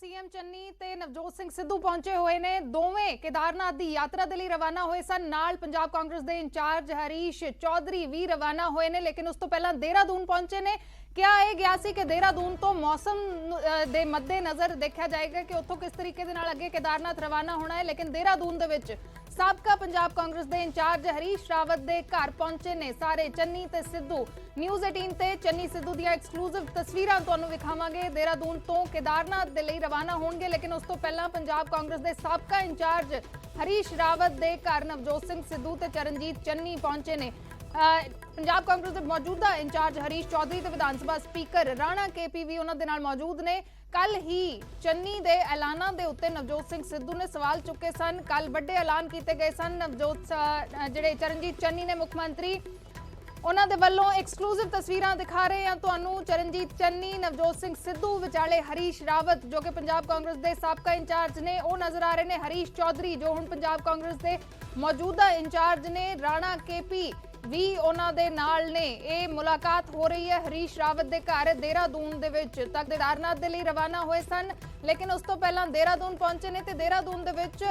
CM Channi ते नवजोत सिंह सिद्धू पहुंचे हुए ने। दोवें केदारनाथ दी यात्रा दे लई रवाना होए सन। नाल पंजाब कांग्रेस दे इंचार्ज हरीश चौधरी भी रवाना होए ने, लेकिन उस तो पहला देहरादून पहुंचे ने। क्या यह गया सी कि देहरादून तो मौसम दे मद्देनजर देखा जाएगा कि उत्थों किस तरीके दे नाल अगे केदारनाथ रवाना होना है, लेकिन देहरादून दे विच साबका पंजाब कांग्रेस दे इंचार्ज हरीश रावत दे घर पहुंचे ने सारे चन्नी ते सिद्धू। न्यूज़ 18 ते चन्नी सिद्धू दी एक्सक्लूसिव तस्वीरां तुहानूं विखावांगे। देहरादून तो केदारनाथ दे लई रवाना होणगे, लेकिन उस तो पहला पंजाब कांग्रेस दे साबका इंचार्ज हरीश रावत दे घर नवजोत सिंह सिद्धू ते चरणजीत चन्नी पहुंचे ने। पंजाब कांग्रेस के मौजूदा इंचार्ज हरीश चौधरी ते विधान सभा स्पीकर राणा केपी भी उन्हां दे नाल मौजूद ने। कल ही चन्नी दे ऐलानां दे उत्ते नवजोत सिंह सिद्धू ने सवाल चुके सन। कल बड़े ऐलान किए गए सन। नवजोत जिहड़े चरणजीत चन्नी ने मुख मंत्री उन्हां दे वल्लों एक्सक्लूसिव तस्वीरां दिखा रहे हैं तुहानूं। चरणजीत चन्नी नवजोत सिंह सिद्धू विचाले हरीश रावत जो कि पंजाब कांग्रेस के साबका इंचार्ज ने वो नजर आ रहे हैं। हरीश चौधरी जो हुण पंजाब कांग्रेस के मौजूदा इंचार्ज ने, राणा केपी भी उन्हां दे नाल ने। ये मुलाकात हो रही है हरीश रावत दे घर देहरादून दे विच। तक केदारनाथ दे लई रवाना होए सन, लेकिन उस तो पहला देहरादून पहुंचे ने ते देहरादून दे विच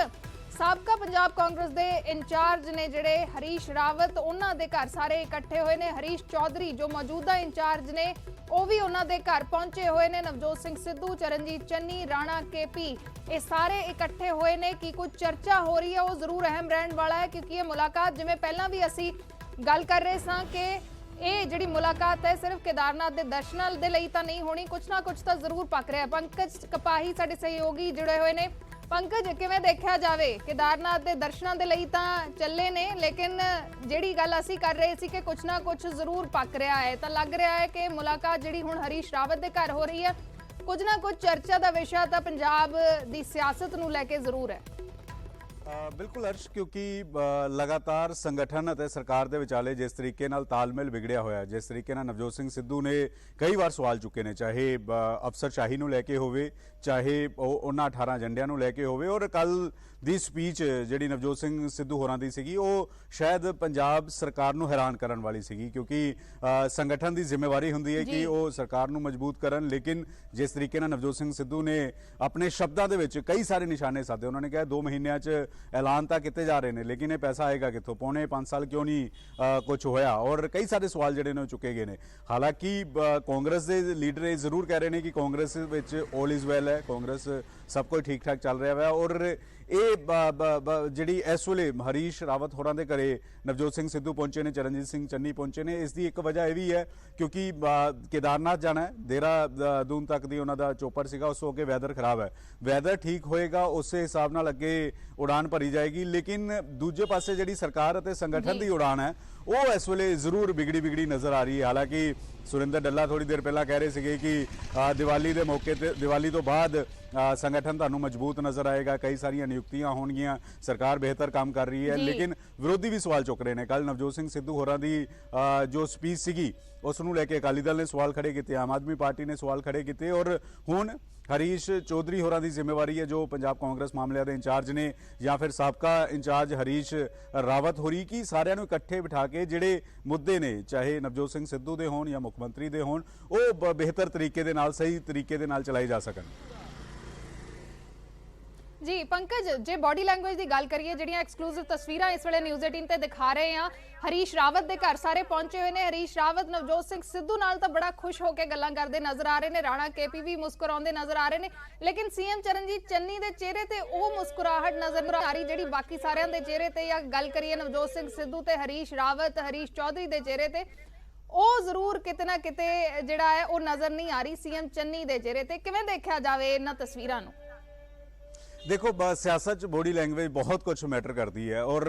साबका पंजाब कांग्रेस दे इंचार्ज ने जिहड़े हरीश रावत उन्हां दे घर सारे इकट्ठे हुए ने। हरीश चौधरी जो मौजूदा इंचार्ज ने वो भी उन्हां दे घर पहुंचे हुए ने। नवजोत सिंह सिद्धू, चरणजीत चन्नी, राणा केपी ये सारे इकट्ठे हुए ने। कि कुछ चर्चा हो रही है वो जरूर अहम रहने वाला है, क्योंकि ये मुलाकात जिवें पहला भी असी गल कर रहे सां कि ये जिहड़ी मुलाकात है सिर्फ केदारनाथ के दर्शनां दे लई तां नहीं होनी, कुछ ना कुछ तो जरूर पक रहा है। पंकज कपाही साडे सहयोगी जुड़े हुए ने। पंकज, किवें देखा जाए केदारनाथ के दर्शनां दे लई तां चले ने, लेकिन जिहड़ी गल असीं कर रहे सी कि कुछ ना कुछ जरूर पक रहा है, तो लग रहा है कि मुलाकात जिहड़ी हुण हरीश रावत के घर हो रही है कुछ ना कुछ चर्चा का विषय तो पंजाब की सियासत नूं लैके जरूर है। बिल्कुल अर्श, क्योंकि लगातार संगठन और सरकार के विचाले जिस तरीके नाल तालमेल बिगड़िया होया, जिस तरीके नाल नवजोत सिंह सिद्धू ने कई बार सवाल चुके ने, चाहे अफसरशाही नूं लैके होवे, चाहे उन्हां 18 एजेंडियां नूं लैके होवे। और कल दी स्पीच जिहड़ी नवजोत सिंह सिद्धू होरां दी सीगी वो शायद पंजाब सरकार नूं हैरान करन वाली सीगी, क्योंकि संगठन की जिम्मेवारी हुंदी है कि वो सरकार नूं मजबूत करन। लेकिन जिस तरीके नाल नवजोत सिंह सिद्धू ने अपने शब्दां दे विच कई सारे निशाने साधे। उन्होंने कहा 2 महीनों च ऐलान तो किए जा रहे हैं, लेकिन ये पैसा आएगा कितों, पौने 5 साल क्यों नहीं कुछ होया। और कई सारे सवाल जिहड़े ने चुके गए हैं। हालांकि कांग्रेस के लीडर ये जरूर कह रहे हैं कि कांग्रेस विच ऑल इज वैल है, कांग्रेस सब कुछ ठीक ठाक चल रहा है। और ये जिहड़ी इस वेले हरीश रावत होरां दे घरे नवजोत सिंह सिद्धू पहुंचे ने, चरणजीत सिंह चन्नी पहुंचे ने, इसकी एक वजह यह भी है क्योंकि केदारनाथ जाना है, देहरादून तक दी उन्हां दा चोपर सीगा, उस अगे वैदर खराब है। वैदर ठीक होएगा उस हिसाब नाल अगे उड़ान भरी जाएगी। लेकिन दूजे पासे जिहड़ी सरकार अते संगठन की उड़ान है वो इस वेले जरूर बिगड़ी नज़र आ रही है। हालांकि सुरिंदर डल्ला थोड़ी देर पहला कह रहे थे कि दिवाली के मौके ते, दिवाली तो बाद संगठन तुहानूं मजबूत नज़र आएगा, कई सारिया नियुक्तियां होणगियां, सरकार बेहतर काम कर रही है। लेकिन विरोधी भी सवाल चुक रहे हैं। कल नवजोत सिंह सिद्धू होरां दी जो स्पीच सीगी उसनूं लैके अकाली दल ने सवाल खड़े किए, आम आदमी पार्टी ने सवाल खड़े किए। और हुण हरीश चौधरी होरां दी जिम्मेवारी है जो पंजाब कांग्रेस मामलों के इंचार्ज ने, या फिर साबका इंचार्ज हरीश रावत होरी, की सारिਆਂ ਨੂੰ इकट्ठे बिठा के जिहड़े मुद्दे ने, चाहे नवजोत सिंह सिद्धू दे होण या मुख मंत्री दे होण, वो बेहतर तरीके दे नाल, सही तरीके दे नाल चलाए जा सकन। जी पंकज, जे बॉडी लैंग्वेज की गल करिए, जिहड़ियां एक्सक्लूसिव तस्वीरां इस वेले न्यूज़ 18 ते दिखा रहे हैं, हरीश रावत के घर सारे पहुंचे हुए हैं। हरीश रावत नवजोत सिंह सिद्धू नाल तो बड़ा खुश होकर गल्लां करते नजर आ रहे हैं। राणा केपी भी मुस्कुराते नजर आ रहे हैं, लेकिन सीएम चरणजीत चन्नी के चेहरे ते वो मुस्कुराहट नजर आ रही जिहड़ी बाकी सारियां दे चेहरे ते, या गल करिए नवजोत सिंह सिद्धू ते हरीश रावत, हरीश चौधरी के चेहरे ते वो जरूर किते ना किते जिहड़ा है वो नजर नहीं आ रही सीएम चन्नी के चेहरे ते। किवें देखा जाए इन्हां तस्वीरां नूं? देखो, सियासत बॉडी लैंग्वेज बहुत कुछ मैटर करती है। और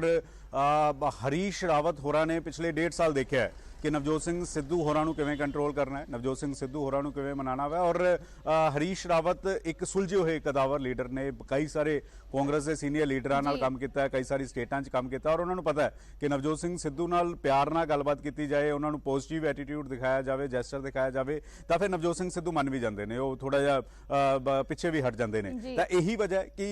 हरीश रावत होरा ने पिछले 1.5 साल देखा है कि नवजोत सिंह सिद्धू होरां नूं किवें कंट्रोल करना है, नवजोत सिंह सिद्धू होरां नूं किवें मनाना है। और हरीश रावत एक सुलझे हुए कदावर लीडर ने, कई सारे कांग्रेस के सीनियर लीडरां नाल काम किया है, कई सारी स्टेटां च काम किया। और उन्होंने पता है कि नवजोत सिंह सिद्धू नाल प्यार नाल गलबात की जाए, उन्होंने पॉजिटिव एटीट्यूड दिखाया जाए, जैस्चर दिखाया जाए, तो फिर नवजोत सिंह सिद्धू मन भी जाते हैं, वो थोड़ा जिहा पिछे भी हट जाते हैं। तो यही वजह कि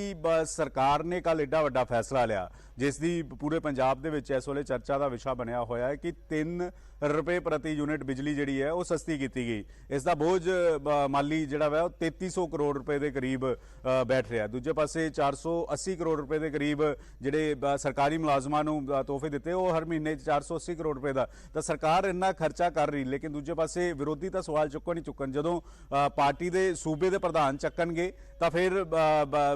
सरकार ने कल एडा वड्डा फैसला लिया जिसकी पूरे पंजाब दे विच इस वेले चर्चा का विषय बनया होया है कि 3 ਰੁਪਏ ਪ੍ਰਤੀ ਯੂਨਿਟ ਬਿਜਲੀ ਜਿਹੜੀ ਹੈ ਉਹ ਸਸਤੀ ਕੀਤੀ ਗਈ। ਇਸ ਦਾ ਬੋਝ ਮਾਲੀ ਜਿਹੜਾ ਵਾ ਉਹ 3300 ਕਰੋੜ ਰੁਪਏ ਦੇ ਕਰੀਬ ਬੈਠ ਰਿਹਾ। ਦੂਜੇ ਪਾਸੇ 480 ਕਰੋੜ ਰੁਪਏ ਦੇ ਕਰੀਬ ਜਿਹੜੇ ਸਰਕਾਰੀ ਮੁਲਾਜ਼ਮਾਂ ਨੂੰ ਤੋਹਫੇ ਦਿੱਤੇ, ਉਹ ਹਰ ਮਹੀਨੇ 480 ਕਰੋੜ ਰੁਪਏ ਦਾ। ਤਾਂ ਸਰਕਾਰ ਇੰਨਾ ਖਰਚਾ ਕਰ ਰਹੀ, ਲੇਕਿਨ ਦੂਜੇ ਪਾਸੇ ਵਿਰੋਧੀ ਤਾਂ ਸਵਾਲ ਚੁੱਕਣ ਜਦੋਂ ਪਾਰਟੀ ਦੇ ਸੂਬੇ ਦੇ ਪ੍ਰਧਾਨ ਚੱਕਣਗੇ ਤਾਂ ਫਿਰ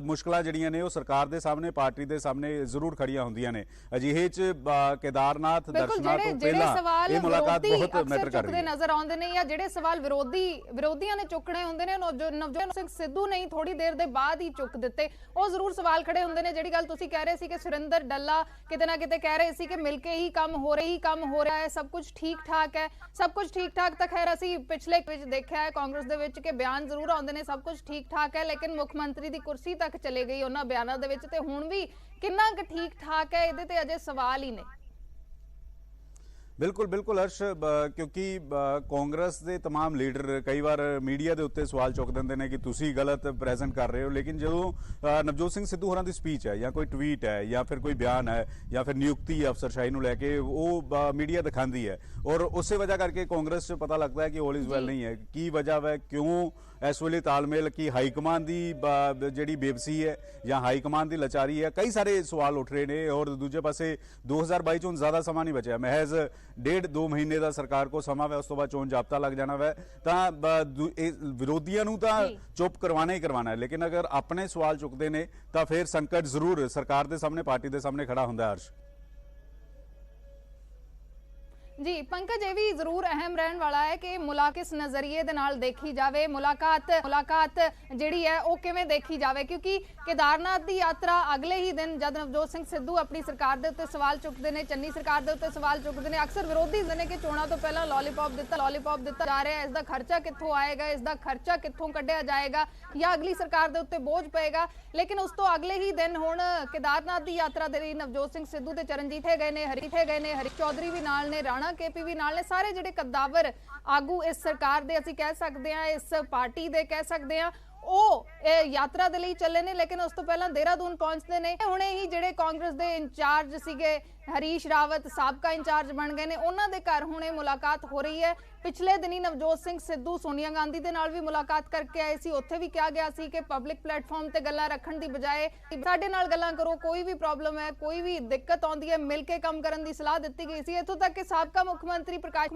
ਮੁਸ਼ਕਲਾਂ ਜਿਹੜੀਆਂ ਨੇ ਉਹ ਸਰਕਾਰ ਦੇ ਸਾਹਮਣੇ, ਪਾਰਟੀ ਦੇ ਸਾਹਮਣੇ ਜ਼ਰੂਰ ਖੜੀਆਂ ਹੁੰਦੀਆਂ ਨੇ। ਅਜਿਹੇ ਚ ਕੇਦਾਰਨਾਥ ਦਰਸ਼ਨਾਂ ਤੋਂ ਪਹਿਲਾਂ ਇਹ ਮੁਲਾਕਾਤ ਬਹੁਤ ਮੈਟਰ ਕਰ ਰਹੀ ਹੈ। ਨਜ਼ਰ ਆਉਂਦੇ ਨੇ ਜਾਂ ਜਿਹੜੇ ਸਵਾਲ ਵਿਰੋਧੀਆਂ ਨੇ ਚੁੱਕਣੇ ਹੁੰਦੇ ਨੇ, ਨਵਜੋਤ ਸਿੰਘ ਸਿੱਧੂ ਨੇ ਥੋੜੀ ਦੇਰ ਦੇ ਬਾਅਦ ਹੀ ਚੁੱਕ ਦਿੱਤੇ। ਉਹ ਜ਼ਰੂਰ ਸਵਾਲ ਖੜੇ ਹੁੰਦੇ ਨੇ। ਜਿਹੜੀ ਗੱਲ ਤੁਸੀਂ ਕਹਿ ਰਹੇ ਸੀ ਕਿ ਸੁਰਿੰਦਰ ਡੱਲਾ ਕਿਤੇ ਨਾ ਕਿਤੇ ਕਹਿ ਰਹੇ ਸੀ ਕਿ ਮਿਲ ਕੇ ਹੀ ਕੰਮ ਹੋ ਰਿਹਾ ਹੈ, ਸਭ ਕੁਝ ਠੀਕ ਠਾਕ ਹੈ। ਸਭ ਕੁਝ ਠੀਕ ਠਾਕ ਤਾਂ ਖੈਰ ਅਸੀਂ ਪਿਛਲੇ ਵਿੱਚ ਦੇਖਿਆ ਹੈ ਕਾਂਗਰਸ ਦੇ ਵਿੱਚ ਕਿ ਬਿਆਨ ਜ਼ਰੂਰ ਆਉਂਦੇ ਨੇ ਸਭ ਕੁਝ ਠੀਕ ਠਾਕ ਹੈ, ਲੇਕਿਨ ਮੁੱਖ ਮੰਤਰੀ ਦੀ ਕੁਰਸੀ ਤੱਕ ਚਲੇ ਗਈ ਉਹਨਾਂ ਬਿਆਨਾਂ ਦੇ ਵਿੱਚ। ਤੇ ਹੁਣ ਵੀ ਕਿੰਨਾ ਕੁ ਠੀਕ ਠਾਕ ਹੈ, ਇਹਦੇ ਤੇ ਅਜੇ ਸਵਾਲ ਹੀ ਨੇ। ਬਿਲਕੁਲ ਹਰਸ਼, ਕਿਉਂਕਿ ਕਾਂਗਰਸ ਦੇ तमाम ਲੀਡਰ ਕਈ ਵਾਰ ਮੀਡੀਆ ਦੇ ਉੱਤੇ ਸਵਾਲ ਚੁੱਕ ਦਿੰਦੇ ਨੇ ਕਿ ਤੁਸੀਂ ਗਲਤ ਪ੍ਰੈਜ਼ੈਂਟ ਕਰ ਰਹੇ ਹੋ, ਲੇਕਿਨ ਜਦੋਂ ਨਵਜੋਤ ਸਿੰਘ ਸਿੱਧੂ ਹੋਰਾਂ ਦੀ ਸਪੀਚ ਹੈ ਜਾਂ ਕੋਈ ਟਵੀਟ ਹੈ ਜਾਂ ਫਿਰ ਕੋਈ ਬਿਆਨ ਹੈ ਜਾਂ ਫਿਰ ਨਿਯੁਕਤੀ ਅਫਸਰਸ਼ਾਹੀ ਨੂੰ ਲੈ ਕੇ ਉਹ ਮੀਡੀਆ ਦਿਖਾਉਂਦੀ ਹੈ, ਔਰ ਉਸੇ ਵਜ੍ਹਾ ਕਰਕੇ ਕਾਂਗਰਸ 'ਚ ਪਤਾ ਲੱਗਦਾ ਹੈ ਕਿ ਆਲ ਇਜ਼ ਵੈਲ ਨਹੀਂ ਹੈ। ਕੀ ਵਜ੍ਹਾ ਹੈ, ਕਿਉਂ ਇਸ ਵੇਲੇ ਤਾਲਮੇਲ, ਕੀ ਹਾਈਕਮਾਨ ਦੀ ਜਿਹੜੀ ਬੇਬਸੀ ਹੈ ਜਾਂ ਹਾਈਕਮਾਨ ਦੀ ਲਾਚਾਰੀ ਹੈ, ਕਈ ਸਾਰੇ ਸਵਾਲ ਉੱਠ ਰਹੇ ਨੇ। ਔਰ ਦੂਜੇ ਪਾਸੇ 2022 ਚੋਂ ਜ਼ਿਆਦਾ ਸਮਾਂ ਨਹੀਂ ਬਚਿਆ, ਮਹਿਜ਼ 1.5-2 ਮਹੀਨੇ ਦਾ ਸਰਕਾਰ ਕੋ ਸਮਾਂ ਹੈ, ਉਸ ਤੋਂ ਬਾਅਦ ਚੋਣ ਜਾਬਤਾ ਲੱਗ ਜਾਣਾ ਵੈ। ਤਾਂ ਵਿਰੋਧੀਆਂ ਨੂੰ ਤਾਂ ਚੁੱਪ ਕਰਵਾਣਾ ਹੀ ਕਰਵਾਣਾ ਹੈ, ਲੇਕਿਨ ਅਗਰ ਆਪਣੇ ਸਵਾਲ ਚੁੱਕਦੇ ਨੇ ਤਾਂ ਫਿਰ ਸੰਕਟ ਜ਼ਰੂਰ ਸਰਕਾਰ ਦੇ ਸਾਹਮਣੇ, ਪਾਰਟੀ ਦੇ ਸਾਹਮਣੇ ਖੜਾ ਹੁੰਦਾ ਹੈ। ਹਰਸ਼ ਜੀ ਪੰਕਜ, ਇਹ ਵੀ ਜ਼ਰੂਰ ਅਹਿਮ ਰਹਿਣ ਵਾਲਾ ਹੈ ਕਿ ਮੁਲਾਕਾਤ ਕਿਸ ਨਜ਼ਰੀਏ ਦੇ ਨਾਲ ਦੇਖੀ ਜਾਵੇ, ਮੁਲਾਕਾਤ ਜਿਹੜੀ ਹੈ ਉਹ ਕਿਵੇਂ ਦੇਖੀ ਜਾਵੇ, ਕਿਉਂਕਿ ਕੇਦਾਰਨਾਥ ਦੀ ਯਾਤਰਾ ਅਗਲੇ ਹੀ ਦਿਨ ਜਦ ਨਵਜੋਤ ਸਿੰਘ ਸਿੱਧੂ ਆਪਣੀ ਸਰਕਾਰ ਦੇ ਉੱਤੇ ਸਵਾਲ ਚੁੱਕਦੇ ਨੇ, ਚੰਨੀ ਸਰਕਾਰ ਦੇ ਉੱਤੇ ਸਵਾਲ ਚੁੱਕਦੇ ਨੇ, ਅਕਸਰ ਵਿਰੋਧੀ ਨੇ ਕਿ ਚੋਣਾਂ ਤੋਂ ਪਹਿਲਾਂ ਲੋਲੀਪੌਪ ਦਿੱਤਾ ਜਾ ਰਿਹਾ ਹੈ, ਇਸ ਦਾ ਖਰਚਾ ਕਿੱਥੋਂ ਆਏਗਾ, ਇਸ ਦਾ ਖਰਚਾ ਕਿੱਥੋਂ ਕੱਢਿਆ ਜਾਏਗਾ ਜਾਂ ਅਗਲੀ ਸਰਕਾਰ ਦੇ ਉੱਤੇ ਬੋਝ ਪਏਗਾ। ਲੇਕਿਨ ਉਸ ਤੋਂ ਅਗਲੇ ਹੀ ਦਿਨ ਹੁਣ ਕੇਦਾਰਨਾਥ ਦੀ ਯਾਤਰਾ ਦੇ ਲਈ ਨਵਜੋਤ ਸਿੰਘ ਸਿੱਧੂ ਤੇ ਚਰਨਜੀਤ ਗਏ ਨੇ, ਹਰੀ ਚੌਧਰੀ ਵੀ ਨਾਲ ਨੇ, ਰਾਣਾ KP ਵੀ ਨਾਲ ਨੇ, ਸਾਰੇ ਜਿਹੜੇ ਕਦਾਵਰ ਆਗੂ ਇਸ ਸਰਕਾਰ ਦੇ ਅਸੀਂ ਕਹਿ ਸਕਦੇ ਹਾਂ, ਇਸ ਪਾਰਟੀ ਦੇ ਕਹਿ ਸਕਦੇ ਹਾਂ, ਉਹ ਯਾਤਰਾ ਦੇ ਲਈ ਚੱਲੇ ਨੇ। ਲੇਕਿਨ ਉਸ ਤੋਂ ਪਹਿਲਾਂ ਦੇਹਰਾਦੂਨ ਪਹੁੰਚਦੇ ਨੇ। ਹੁਣੇ ਹੀ ਜਿਹੜੇ ਕਾਂਗਰਸ ਦੇ ਇੰਚਾਰਜ ਸੀਗੇ ਹਰੀਸ਼ ਰਾਵਤ ਸਾਬਕਾ ਇੰਚਾਰਜ ਬਣ ਗਏ ਨੇ, ਉਹਨਾਂ ਦੇ ਘਰ ਹੁਣੇ ਮੁਲਾਕਾਤ ਹੋ ਰਹੀ ਹੈ। ਪਿਛਲੇ ਦਿਨੀ ਨਵਜੋਤ ਸਿੰਘ ਸਿੱਧੂ ਸੋਨੀਆ ਗਾਂਧੀ ਦੇ ਨਾਲ ਵੀ ਮੁਲਾਕਾਤ ਕਰਕੇ ਆਏ ਸੀ। ਉੱਥੇ ਵੀ ਕਿਹਾ ਗਿਆ ਸੀ ਕਿ ਪਬਲਿਕ ਪਲੇਟਫਾਰਮ ਤੇ ਗੱਲਾਂ ਰੱਖਣ ਦੀ ਬਜਾਏ ਸਾਡੇ ਨਾਲ ਗੱਲਾਂ ਕਰੋ, ਕੋਈ ਵੀ ਪ੍ਰੋਬਲਮ ਹੈ, ਕੋਈ ਵੀ ਦਿੱਕਤ ਆਉਂਦੀ ਹੈ, ਮਿਲ ਕੇ ਕੰਮ ਕਰਨ ਦੀ ਸਲਾਹ ਦਿੱਤੀ ਗਈ ਸੀ। ਇੱਥੋਂ ਤੱਕ ਕਿ ਸਾਬਕਾ ਮੁੱਖ ਮੰਤਰੀ ਪ੍ਰਕਾਸ਼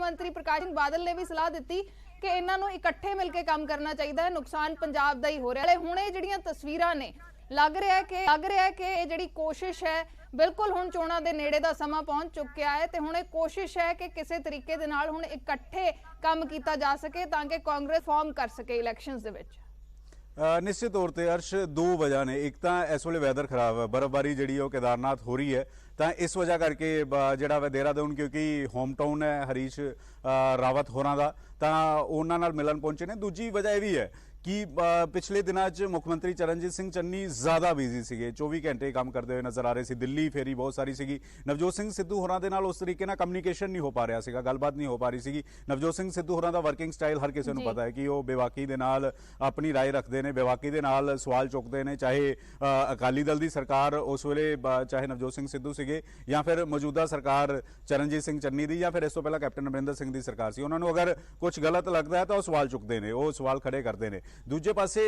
ਸਿੰਘ ਬਾਦਲ ਨੇ ਵੀ ਸਲਾਹ ਦਿੱਤੀ ਕਿ ਇਹਨਾਂ ਨੂੰ ਇਕੱਠੇ ਮਿਲ ਕੇ ਕੰਮ ਕਰਨਾ ਚਾਹੀਦਾ ਹੈ, ਨੁਕਸਾਨ ਪੰਜਾਬ ਦਾ ਹੀ ਹੋ ਰਿਹਾ ਹੈ। ਹੁਣੇ ਜਿਹੜੀਆਂ ਤਸਵੀਰਾਂ ਨੇ ਲੱਗ ਰਿਹਾ ਹੈ ਕਿ ਇਹ ਜਿਹੜੀ ਕੋਸ਼ਿਸ਼ ਹੈ, ਬਿਲਕੁਲ ਹੁਣ ਚੋਣਾਂ ਦੇ ਨੇੜੇ ਦਾ ਸਮਾਂ ਪਹੁੰਚ ਚੁੱਕਿਆ ਹੈ ਤੇ ਹੁਣ ਇਹ ਕੋਸ਼ਿਸ਼ ਹੈ ਕਿ ਕਿਸੇ ਤਰੀਕੇ ਦੇ ਨਾਲ ਹੁਣ ਇਕੱਠੇ ਕੰਮ ਕੀਤਾ ਜਾ ਸਕੇ ਤਾਂ ਕਿ ਕਾਂਗਰਸ ਫਾਰਮ ਕਰ ਸਕੇ ਇਲੈਕਸ਼ਨਸ ਦੇ ਵਿੱਚ। ਨਿਸ਼ਚਿਤ ਤੌਰ ਤੇ ਅਰਸ਼ ਦੋ ਵਜ੍ਹਾ ਨੇ। ਇੱਕ ਤਾਂ ਇਸ ਵੇਲੇ ਵੈਦਰ ਖਰਾਬ ਹੈ, ਬਰਫ਼ਬਾਰੀ ਜਿਹੜੀ ਉਹ ਕੇਦਾਰਨਾਥ ਹੋ ਰਹੀ ਹੈ, ਤਾਂ ਇਸ ਵਜ੍ਹਾ ਕਰਕੇ ਜਿਹੜਾ ਵਾ ਦੇਹਰਾਦੂਨ, ਕਿਉਂਕਿ ਹੋਮ ਟਾਊਨ ਹੈ ਹਰੀਸ਼ ਰਾਵਤ ਹੋਰਾਂ ਦਾ, ਤਾਂ ਉਹਨਾਂ ਨਾਲ ਮਿਲਣ ਪਹੁੰਚੇ ਨੇ। ਦੂਜੀ ਵਜ੍ਹਾ ਇਹ ਵੀ ਹੈ ਕਿ ਪਿਛਲੇ ਦਿਨਾਂ 'ਚ ਮੁੱਖ ਮੰਤਰੀ ਚਰਨਜੀਤ ਸਿੰਘ ਚੰਨੀ ਜ਼ਿਆਦਾ ਬਿਜ਼ੀ ਸੀਗੇ, 24 ਘੰਟੇ ਕੰਮ ਕਰਦੇ ਹੋਏ ਨਜ਼ਰ ਆ ਰਹੇ ਸੀ। ਦਿੱਲੀ ਫੇਰੀ ਬਹੁਤ ਸਾਰੀ ਸੀਗੀ। ਨਵਜੋਤ ਸਿੰਘ ਸਿੱਧੂ ਹੋਰਾਂ ਦੇ ਨਾਲ ਉਸ ਤਰੀਕੇ ਨਾਲ ਕਮਿਊਨੀਕੇਸ਼ਨ ਨਹੀਂ ਹੋ ਪਾ ਰਿਹਾ ਸੀਗਾ, ਗੱਲਬਾਤ ਨਹੀਂ ਹੋ ਪਾ ਰਹੀ ਸੀਗੀ। ਨਵਜੋਤ ਸਿੰਘ ਸਿੱਧੂ ਹੋਰਾਂ ਦਾ ਵਰਕਿੰਗ ਸਟਾਈਲ ਹਰ ਕਿਸੇ ਨੂੰ ਪਤਾ ਹੈ ਕਿ ਉਹ ਬੇਵਾਕੀ ਦੇ ਨਾਲ ਆਪਣੀ ਰਾਏ ਰੱਖਦੇ ਨੇ, ਬੇਵਾਕੀ ਦੇ ਨਾਲ ਸਵਾਲ ਚੁੱਕਦੇ ਨੇ, ਚਾਹੇ ਅਕਾਲੀ ਦਲ ਦੀ ਸਰਕਾਰ ਉਸ ਵੇਲੇ, ਚਾਹੇ ਨਵਜੋਤ ਸਿੰਘ ਸਿੱਧੂ ਸੀਗੇ ਜਾਂ ਫਿਰ ਮੌਜੂਦਾ ਸਰਕਾਰ ਚਰਨਜੀਤ ਸਿੰਘ ਚੰਨੀ ਦੀ ਜਾਂ ਫਿਰ ਇਸ ਤੋਂ ਪਹਿਲਾਂ ਕੈਪਟਨ ਅਮਰਿੰਦਰ ਸਿੰਘ ਦੀ ਸਰਕਾਰ ਸੀ। ਉਹਨਾਂ ਨੂੰ ਅਗਰ ਕੁਝ ਗਲਤ ਲੱਗਦਾ ਹੈ ਤਾਂ ਉਹ ਸਵਾਲ ਚੁੱਕਦੇ ਨੇ, ਉਹ ਸਵਾਲ ਖੜੇ ਕਰਦੇ ਨੇ। ਦੂਜੇ ਪਾਸੇ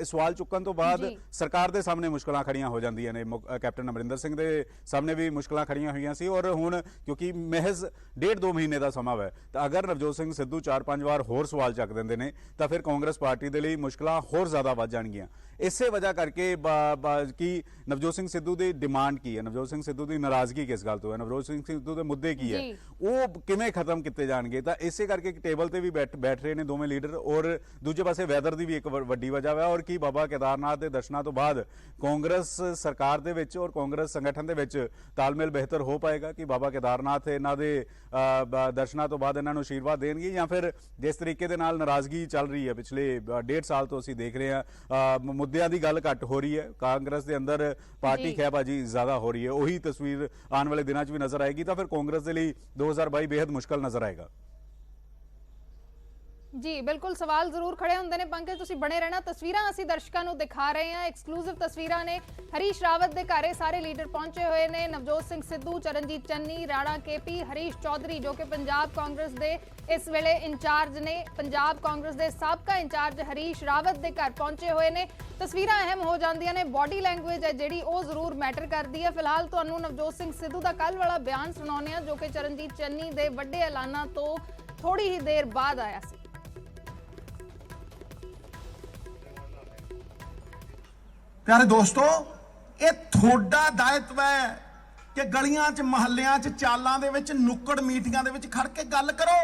ਸਵਾਲ ਚੁੱਕਣ ਤੋਂ ਬਾਅਦ ਸਰਕਾਰ ਦੇ ਸਾਹਮਣੇ ਮੁਸ਼ਕਲਾਂ ਖੜੀਆਂ ਹੋ ਜਾਂਦੀਆਂ ਨੇ। ਕੈਪਟਨ ਅਮਰਿੰਦਰ ਸਿੰਘ ਦੇ ਸਾਹਮਣੇ ਵੀ ਮੁਸ਼ਕਲਾਂ ਖੜੀਆਂ ਹੋਈਆਂ ਸੀ, ਔਰ ਹੁਣ ਕਿਉਂਕਿ ਮਹਿਜ਼ 1.5-2 ਮਹੀਨੇ ਦਾ ਸਮਾਂ ਹੈ, ਤਾਂ ਅਗਰ ਨਵਜੋਤ ਸਿੰਘ ਸਿੱਧੂ 4-5 ਵਾਰ ਹੋਰ ਸਵਾਲ ਚੱਕ ਦਿੰਦੇ ਨੇ ਤਾਂ ਫਿਰ ਕਾਂਗਰਸ ਪਾਰਟੀ ਦੇ ਲਈ ਮੁਸ਼ਕਲਾਂ ਹੋਰ ਜ਼ਿਆਦਾ ਵੱਧ ਜਾਣਗੀਆਂ। ਇਸੇ ਵਜ੍ਹਾ ਕਰਕੇ ਕਿ ਨਵਜੋਤ ਸਿੰਘ ਸਿੱਧੂ ਦੀ ਡਿਮਾਂਡ ਕੀ ਹੈ, ਨਵਜੋਤ ਸਿੰਘ ਸਿੱਧੂ ਦੀ ਨਾਰਾਜ਼ਗੀ ਕਿਸ ਗੱਲ ਤੋਂ ਹੈ, ਨਵਜੋਤ ਸਿੰਘ ਸਿੱਧੂ ਦੇ ਮੁੱਦੇ ਕੀ ਹੈ, ਉਹ ਕਿਵੇਂ ਖਤਮ ਕੀਤੇ ਜਾਣਗੇ। ਤਾਂ ਇਸੇ ਕਰਕੇ ਟੇਬਲ ਤੇ ਵੀ ਬੈਠ ਰਹੇ ਨੇ ਦੋਵੇਂ ਲੀਡਰ। ਔਰ ਦੂਜੇ ਪਾਸੇ ਵੈਦਰ ਦੀ ਵੀ ਇੱਕ ਵੱਡੀ ਵਜ੍ਹਾ ਹੈ, ਔਰ ਕੀ ਬਾਬਾ ਕੇਦਾਰਨਾਥ ਦੇ ਦਰਸ਼ਨਾਂ ਤੋਂ ਬਾਅਦ ਕਾਂਗਰਸ ਸਰਕਾਰ ਦੇ ਵਿੱਚ ਔਰ ਕਾਂਗਰਸ ਸੰਗਠਨ ਦੇ ਵਿੱਚ ਤਾਲਮੇਲ ਬਿਹਤਰ ਹੋ ਪਾਏਗਾ ਕਿ ਬਾਬਾ ਕੇਦਾਰਨਾਥ ਇਹਨਾਂ ਦੇ ਦਰਸ਼ਨਾਂ ਤੋਂ ਬਾਅਦ ਇਹਨਾਂ ਨੂੰ ਆਸ਼ੀਰਵਾਦ ਦੇਣਗੇ, ਜਾਂ ਫਿਰ ਜਿਸ ਤਰੀਕੇ ਦੇ ਨਾਲ ਨਾਰਾਜ਼ਗੀ ਚੱਲ ਰਹੀ ਹੈ ਪਿਛਲੇ 1.5 ਸਾਲ ਤੋਂ ਅਸੀਂ ਦੇਖ ਰਹੇ ਹਾਂ, ਮੁੱਦਿਆਂ ਦੀ ਗੱਲ ਘੱਟ ਹੋ ਰਹੀ ਹੈ, ਕਾਂਗਰਸ ਦੇ ਅੰਦਰ ਪਾਰਟੀ ਖਹਿਬਾਜੀ ਜ਼ਿਆਦਾ ਹੋ ਰਹੀ ਹੈ, ਉਹੀ ਤਸਵੀਰ ਆਉਣ ਵਾਲੇ ਦਿਨਾਂ 'ਚ ਵੀ ਨਜ਼ਰ ਆਏਗੀ। ਤਾਂ ਫਿਰ ਕਾਂਗਰਸ ਦੇ ਲਈ 2022 ਬੇहद ਮੁਸ਼ਕਲ ਨਜ਼ਰ ਆਏਗਾ। जी बिल्कुल सवाल जरूर खड़े होंगे ने। पंकज तुसीं बने रहना, तस्वीरां असीं दर्शकों को दिखा रहे हैं, एक्सक्लूसिव तस्वीरां ने। हरीश रावत के घरे सारे लीडर पहुंचे हुए ने, नवजोत सिंह सिद्धू, चरणजीत चन्नी, राणा केपी, हरीश चौधरी जो कि पंजाब कांग्रेस के इस वेले इंचार्ज ने, पंजाब कांग्रेस के साबका इंचार्ज हरीश रावत के घर पहुंचे हुए ने। तस्वीरां अहम हो जांदियां ने, बॉडी लैंगुएज है जिहड़ी वो जरूर मैटर करती है। फिलहाल तुहानूं नवजोत सिंह सिद्धू का कल वाला बयान सुणाउने आ जो कि चरणजीत चन्नी के वड्डे ऐलानां तो थोड़ी ही देर बाद आया सी। प्यारे दोस्तों, ये थोड़ा दायित्व है कि गलियां च महल्लियां च चालां दे विच नुक्कड़ मीटिंगां दे विच खड़ के गल करो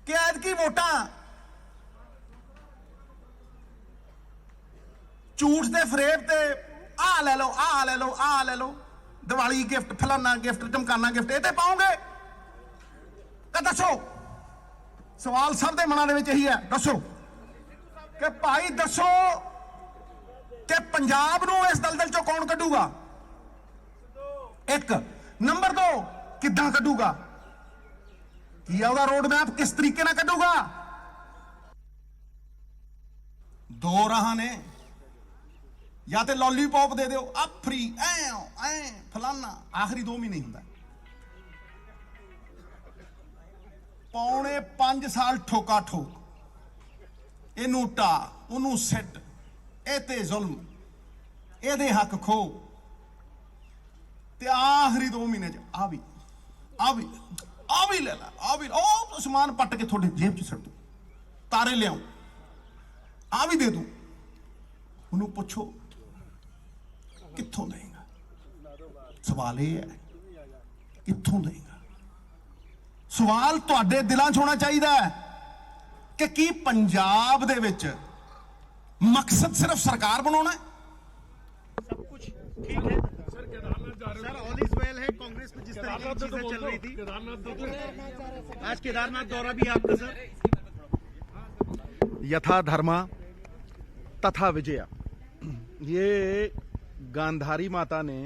कि ऐतकी वोटां झूठ दे फरेब ते आ ले लो, आ ले लो, आ ले लो, दिवाली गिफ्ट, फलाना गिफ्ट, टमकाना गिफ्ट ये पाओगे कि दसो? सवाल सब दे मनां दे विच यही है, दसो कि भाई दसो कि पंजाब नूं इस दलदल चों कौन कढूगा? एक नंबर 2 किद्दां कढूगा? की है रोड मैप, किस तरीके नाल कढूगा? 2 राह ने, या तो लॉलीपॉप दे दो अब फ्री ऐ फलाना, आखिरी 2 महीने हुंदा। पौने 5 साल ठोका ठोक, इनू टा उनू सिट, एते जुल्म, एदे हक खो, ते आखिरी 2 महीने च आ भी ले ला, आ भी ओ समान पट के थोड़े जेब च सट दो, तारे ले आऊं, आ भी दे दूं। उन्होंने पूछो कित्थों देगा? सवाल ये है कित्थों देगा? सवाल तुहाडे दिलां च होना चाहिए कि की पंजाब दे विच मकसद सिर्फ सरकार बनाना है? सब कुछ ठीक है सर, ऑल इज वेल है। कांग्रेस में जिस तरीके की चीजें चल रही थी, आज केदारनाथ दौरा भी आपका सर। यथा धर्मा तथा विजया, ये गांधारी माता ने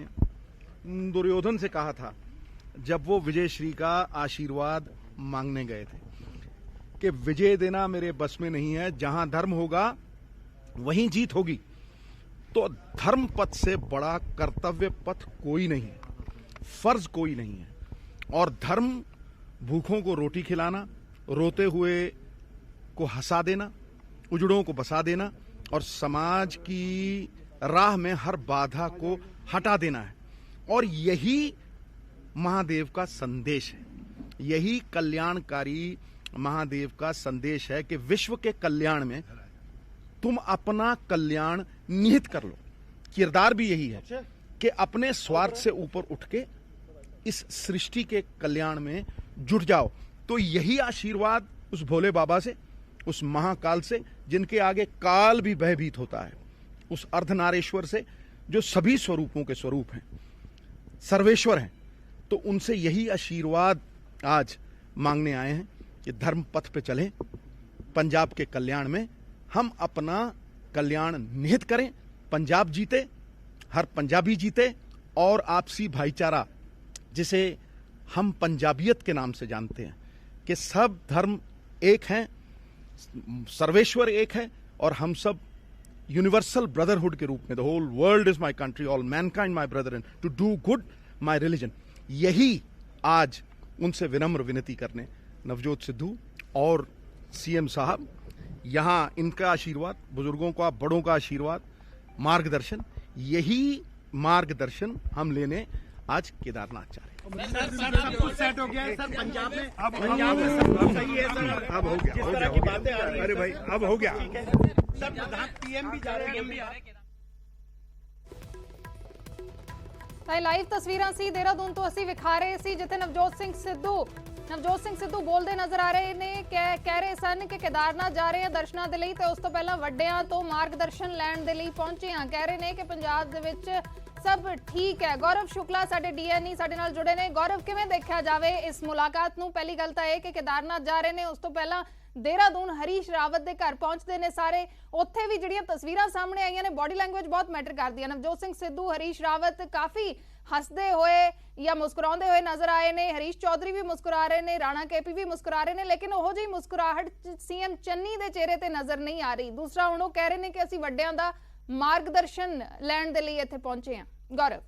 दुर्योधन से कहा था जब वो विजय श्री का आशीर्वाद मांगने गए थे कि विजय देना मेरे बस में नहीं है, जहां धर्म होगा वहीं जीत होगी। तो धर्म पथ से बड़ा कर्तव्य पथ कोई नहीं है, फर्ज कोई नहीं है। और धर्म भूखों को रोटी खिलाना, रोते हुए को हंसा देना, उजड़ों को बसा देना और समाज की राह में हर बाधा को हटा देना है। और यही महादेव का संदेश है, यही कल्याणकारी महादेव का संदेश है कि विश्व के कल्याण में तुम अपना कल्याण निहित कर लो। किरदार भी यही है कि अपने स्वार्थ से ऊपर उठ के इस सृष्टि के कल्याण में जुट जाओ। तो यही आशीर्वाद उस भोले बाबा से, उस महाकाल से जिनके आगे काल भी भयभीत होता है, उस अर्धनारेश्वर से जो सभी स्वरूपों के स्वरूप हैं, सर्वेश्वर हैं, तो उनसे यही आशीर्वाद आज मांगने आए हैं कि धर्म पथ पे चलें, पंजाब के कल्याण में हम अपना कल्याण निहित करें, पंजाब जीते, हर पंजाबी जीते और आपसी भाईचारा जिसे हम पंजाबियत के नाम से जानते हैं कि सब धर्म एक हैं, सर्वेश्वर एक है और हम सब यूनिवर्सल ब्रदरहुड के रूप में, the whole world is my country, all mankind my brother and to do good my religion, यही आज उनसे विनम्र विनती करने नवजोत सिद्धू और सीएम साहब, यहाँ इनका आशीर्वाद, बुजुर्गों का, बड़ों का आशीर्वाद, मार्गदर्शन, यही मार्गदर्शन हम लेने आज केदारनाथ जा रहे हैं। सर सब कुछ सेट हो गया है सर, पंजाब में सब कुछ सही है सर, अब हो गया, जिस तरह की बातें आ रही हैं, अरे भाई अब हो गया सर, प्रधान पीएम भी जा रहे हैं। ਤਾਂ ਲਾਈਵ ਤਸਵੀਰਾਂ ਸੀ ਦੇਹਰਾਦੂਨ ਤੋਂ ਅਸੀਂ ਵਿਖਾ ਰਹੇ ਸੀ ਜਿੱਥੇ ਨਵਜੋਤ ਸਿੰਘ ਸਿੱਧੂ ਬੋਲਦੇ ਨਜ਼ਰ ਆ ਰਹੇ ਨੇ, ਕਹਿ ਰਹੇ ਸਨ ਕਿ ਕੇਦਾਰਨਾਥ ਜਾ ਰਹੇ ਆ ਦਰਸ਼ਨਾਂ ਦੇ ਲਈ ਤੇ ਉਸ ਤੋਂ ਪਹਿਲਾਂ ਵੱਡਿਆਂ ਤੋਂ ਮਾਰਗਦਰਸ਼ਨ ਲੈਣ ਦੇ ਲਈ ਪਹੁੰਚੇ ਆ। ਕਹਿ ਰਹੇ ਨੇ ਕਿ ਪੰਜਾਬ ਦੇ ਵਿੱਚ ਸਭ ਠੀਕ ਹੈ। ਗੌਰਵ ਸ਼ੁਕਲਾ ਸਾਡੇ ਡੀਐਨਈ ਸਾਡੇ ਨਾਲ ਜੁੜੇ ਨੇ। ਗੌਰਵ, ਕਿਵੇਂ ਦੇਖਿਆ ਜਾਵੇ ਇਸ ਮੁਲਾਕਾਤ ਨੂੰ? ਪਹਿਲੀ ਗੱਲ ਤਾਂ ਇਹ ਕਿ ਕੇਦਾਰਨਾਥ ਜਾ ਰਹੇ ਨੇ, ਉਸ ਤੋਂ ਪਹਿਲਾਂ ਦੇਹਰਾਦੂਨ ਹਰੀਸ਼ ਰਾਵਤ ਦੇ ਘਰ ਪਹੁੰਚਦੇ ਨੇ ਸਾਰੇ। ਉੱਥੇ ਵੀ ਜਿਹੜੀਆਂ ਤਸਵੀਰਾਂ ਸਾਹਮਣੇ ਆਈਆਂ ਨੇ, ਬਾਡੀ ਲੈਂਗੁਏਜ ਬਹੁਤ ਮੈਟਰ ਕਰਦੀ ਹੈ। ਨਵਜੋਤ ਸਿੰਘ ਸਿੱਧੂ, ਹਰੀਸ਼ ਰਾਵਤ ਕਾਫੀ ਹੱਸਦੇ ਹੋਏ ਜਾਂ ਮੁਸਕਰਾਉਂਦੇ ਹੋਏ ਨਜ਼ਰ ਆਏ ਨੇ। ਹਰੀਸ਼ ਚੌਧਰੀ ਵੀ ਮੁਸਕਰਾ ਰਹੇ ਨੇ, ਰਾਣਾ केपी भी मुस्कुरा रहे ने, लेकिन ਉਹੋ ਜਿਹੀ ਮੁਸਕਰਾਹਟ सीएम ਚੰਨੀ ਦੇ ਚਿਹਰੇ ਤੇ ਨਜ਼ਰ ਨਹੀਂ ਆ ਰਹੀ। ਦੂਸਰਾ ਹੁਣ ਉਹ ਕਹਿ ਰਹੇ ਨੇ ਕਿ ਅਸੀਂ ਵੱਡਿਆਂ ਦਾ ਮਾਰਗਦਰਸ਼ਨ ਲੈਣ ਦੇ ਲਈ ਇੱਥੇ ਪਹੁੰਚੇ ਹਾਂ। ਗੌਰਵ,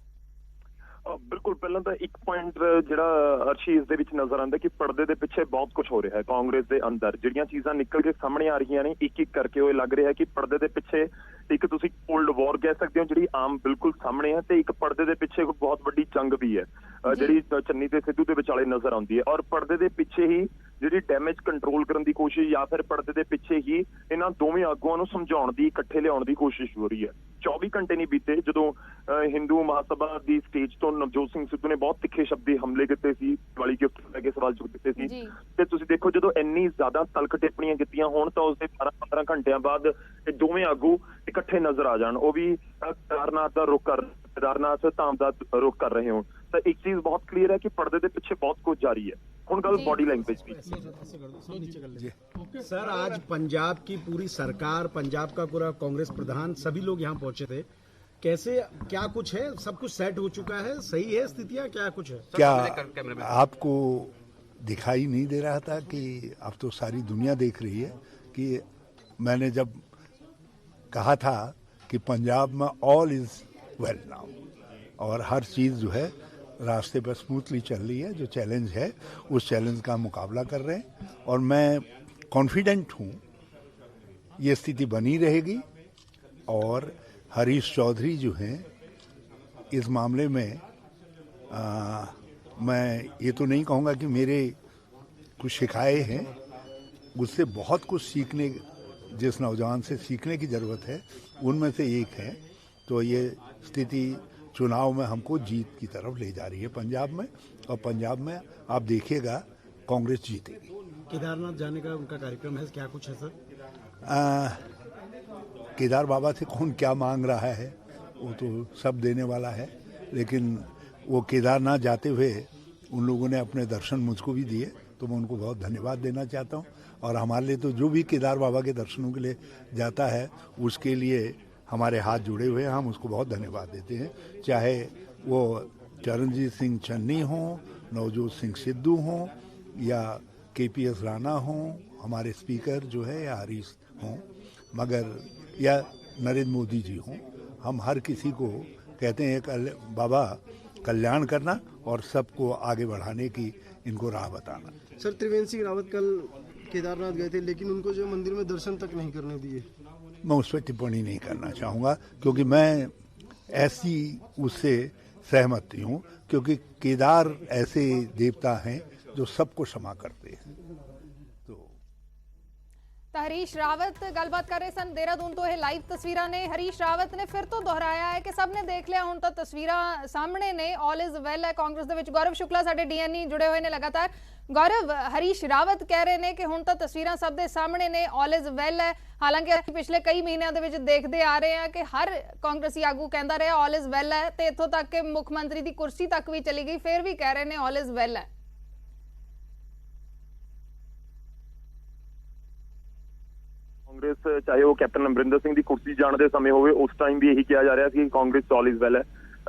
ਬਿਲਕੁਲ, ਪਹਿਲਾਂ ਤਾਂ ਇੱਕ ਪੁਆਇੰਟ ਜਿਹੜਾ ਅਰਸ਼ੀ ਇਸ ਦੇ ਵਿੱਚ ਨਜ਼ਰ ਆਉਂਦਾ ਕਿ ਪਰਦੇ ਦੇ ਪਿੱਛੇ ਬਹੁਤ ਕੁਝ ਹੋ ਰਿਹਾ ਹੈ ਕਾਂਗਰਸ ਦੇ ਅੰਦਰ। ਜਿਹੜੀਆਂ ਚੀਜ਼ਾਂ ਨਿਕਲ ਕੇ ਸਾਹਮਣੇ ਆ ਰਹੀਆਂ ਨੇ ਇੱਕ ਇੱਕ ਕਰਕੇ, ਉਹ ਲੱਗ ਰਿਹਾ ਕਿ ਪਰਦੇ ਦੇ ਪਿੱਛੇ ਇੱਕ ਤੁਸੀਂ ਕੋਲਡ ਵਾਰ ਕਹਿ ਸਕਦੇ ਹੋ ਜਿਹੜੀ ਆਮ ਬਿਲਕੁਲ ਸਾਹਮਣੇ ਹੈ, ਤੇ ਇੱਕ ਪਰਦੇ ਦੇ ਪਿੱਛੇ ਬਹੁਤ ਵੱਡੀ ਜੰਗ ਵੀ ਹੈ ਜਿਹੜੀ ਚੰਨੀ ਤੇ ਸਿੱਧੂ ਦੇ ਵਿਚਾਲੇ ਨਜ਼ਰ ਆਉਂਦੀ ਹੈ। ਔਰ ਪਰਦੇ ਦੇ ਪਿੱਛੇ ਹੀ ਜਿਹੜੀ ਡੈਮੇਜ ਕੰਟਰੋਲ ਕਰਨ ਦੀ ਕੋਸ਼ਿਸ਼, ਜਾਂ ਫਿਰ ਪਰਦੇ ਦੇ ਪਿੱਛੇ ਹੀ ਇਹਨਾਂ ਦੋਵੇਂ ਆਗੂਆਂ ਨੂੰ ਸਮਝਾਉਣ ਦੀ, ਇਕੱਠੇ ਲਿਆਉਣ ਦੀ ਕੋਸ਼ਿਸ਼ ਹੋ ਰਹੀ ਹੈ। 24 ਘੰਟੇ ਨਹੀਂ ਬੀਤੇ ਜਦੋਂ ਹਿੰਦੂ ਮਹਾਸਭਾ ਦੀ ਸਟੇਜ ਤੋਂ ਨਵਜੋਤ ਸਿੰਘ ਸਿੱਧੂ ਨੇ ਬਹੁਤ ਤਿੱਖੇ ਸ਼ਬਦੀ ਹਮਲੇ ਕੀਤੇ ਸੀ, ਦੀਵਾਲੀ ਗਿਫਟ ਲੈ ਕੇ ਸਵਾਲ ਚੁੱਕ ਦਿੱਤੇ ਸੀ। ਤੇ ਤੁਸੀਂ ਦੇਖੋ ਜਦੋਂ ਇੰਨੀ ਜ਼ਿਆਦਾ ਤਲਖ ਟਿੱਪਣੀਆਂ ਕੀਤੀਆਂ ਹੋਣ ਤਾਂ ਉਸਦੇ 12-15 ਘੰਟਿਆਂ ਬਾਅਦ ਇਹ ਦੋਵੇਂ ਆਗੂ ਇਕੱਠੇ ਨਜ਼ਰ ਆ ਜਾਣ, ਉਹ ਵੀ ਕੇਦਾਰਨਾਥ ਦਾ ਰੁਖ ਕਰ, ਕੇਦਾਰਨਾਥ ਧਾਮ ਦਾ ਰੁਖ ਕਰ ਰਹੇ ਹੋਣ, ਤਾਂ ਇੱਕ ਚੀਜ਼ ਬਹੁਤ ਕਲੀਅਰ ਹੈ ਕਿ ਪਰਦੇ ਦੇ ਪਿੱਛੇ बहुत कुछ जारी है। ਹੁਣ ਗੱਲ बॉडी लैंग्वेज की। सर, आज पंजाब की पूरी सरकार, पंजाब का पूरा कांग्रेस प्रधान, सभी लोग यहाँ पहुंचे थे। कैसे, क्या कुछ है? सब कुछ सेट हो चुका है? सही है स्थितियाँ? क्या कुछ है? क्या आपको दिखाई नहीं दे रहा था कि अब तो सारी दुनिया देख रही है कि मैंने जब कहा था कि पंजाब में ऑल इज वेल नाउ और हर चीज़ जो है रास्ते पर स्मूथली चल रही है। जो चैलेंज है उस चैलेंज का मुकाबला कर रहे हैं और मैं कॉन्फिडेंट हूँ ये स्थिति बनी रहेगी। और हरीश चौधरी जो हैं इस मामले में मैं ये तो नहीं कहूँगा कि मेरे कुछ शिकायत हैं, उससे बहुत कुछ सीखने, जिस नौजवान से सीखने की ज़रूरत है उनमें से एक है। तो ये स्थिति चुनाव में हमको जीत की तरफ ले जा रही है पंजाब में, और पंजाब में आप देखिएगा कांग्रेस जीतेगी। केदारनाथ जाने का उनका कार्यक्रम है, क्या कुछ है सर? केदार बाबा से कौन क्या मांग रहा है, वो तो सब देने वाला है, लेकिन वो केदारनाथ जाते हुए उन लोगों ने अपने दर्शन मुझको भी दिए, तो मैं उनको बहुत धन्यवाद देना चाहता हूँ। और हमारे लिए तो जो भी केदार बाबा के दर्शनों के लिए जाता है उसके लिए हमारे हाथ जुड़े हुए हैं, हम उसको बहुत धन्यवाद देते हैं। चाहे वो चरणजीत सिंह चन्नी हों, नवजोत सिंह सिद्धू हों, या KPS राणा हों, हमारे स्पीकर जो है, या हरीश हों, मगर या नरेंद्र मोदी जी हों, हम हर किसी को कहते हैं बाबा कल्याण करना और सबको आगे बढ़ाने की इनको राह बताना। सर, त्रिवेंद्र सिंह रावत कल केदारनाथ गए थे, लेकिन उनको जो मंदिर में दर्शन तक नहीं करने दिए। मैं उस पर टिप्पणी नहीं करना चाहूँगा, क्योंकि मैं ऐसी उससे सहमत नहीं हूँ, क्योंकि केदार ऐसे देवता हैं जो सबको क्षमा करते हैं। हरीश रावत गलबात कर रहे सन देहरादून तो ये लाइव तस्वीरां ने। हरीश रावत ने फिर तो दोहराया है कि सबने देख लिया, हुण तो तस्वीरां सामने ने, ऑल इज वेल है कांग्रेस दे विच। गौरव शुक्ला साडे डीएनई जुड़े हुए ने लगातार। गौरव, हरीश रावत कह रहे ने कि हुण तो तस्वीरां सब दे सामने ने, ऑल इज वेल है। हालांकि पिछले कई महीनों दे विच देखते आ रहे हैं कि हर कांग्रेसी आगू कहता रहा ऑल इज वेल है, ते इत्थों तक कि मुख मंत्री की कुर्सी तक भी चली गई, फिर भी कह रहे ने ऑल इज वेल है। कांग्रेस चाहे वो कैप्टन अमरिंदर सिंह की कुर्सी जाने के समय होवे, उस टाइम भी यही कहा जा रहा है कि कांग्रेस ऑल इज वेल है।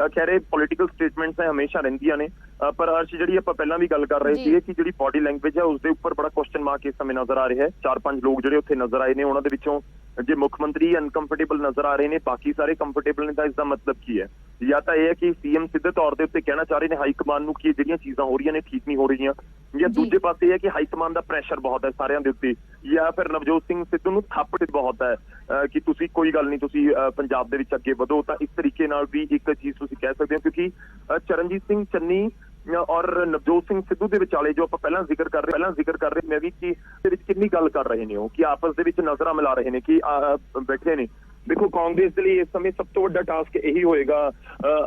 खैर पॉलिटिकल स्टेटमेंट्स है हमेशा रहिंदियां ने, पर अर्श जी आप पहला भी गल कर रहे थे कि जी बॉडी लैंग्वेज है उसके उपर बड़ा क्वेश्चन मार्क इस समय नजर आ रहा है। 4-5 लोग जो उत्थे नजर आए ने, उन्होंने विचों जे मुख मंत्री अनकंफर्टेबल नजर आ रहे हैं, बाकी सारे कंफर्टेबल ने, तो इसका मतलब की है? या तो यह है कि सीएम सीधे तौर पर उत्ते कहना चाह रहे हैं हाईकमान की जिहड़ियां चीज़ां हो रही ने ठीक नहीं हो रही, या दूजे पासे है कि हाईकमान का प्रैशर बहुत है सारिਆਂ ਦੇ ਉੱਤੇ, या फिर नवजोत सिंह सिद्धू ਨੂੰ ਥੱਪ बहुत है कि तुसी कोई गल नहीं, तुसी पंजाब दे विच अगे वधो। तो इस तरीके नाल भी एक चीज़ तुसी कह सकते हो, क्योंकि चरणजीत सिंह चन्नी और नवजोत सिंह सिद्धू दे विचाले जो आप पहला जिक्र कर रहे मैं भी कि कितनी गल कर रहे ने, कि आपस दे विच नज़रां मिला रहे ने, कि बैठे ने। देखो कांग्रेस के लिए इस समय सब तो बड़ा टास्क यही होएगा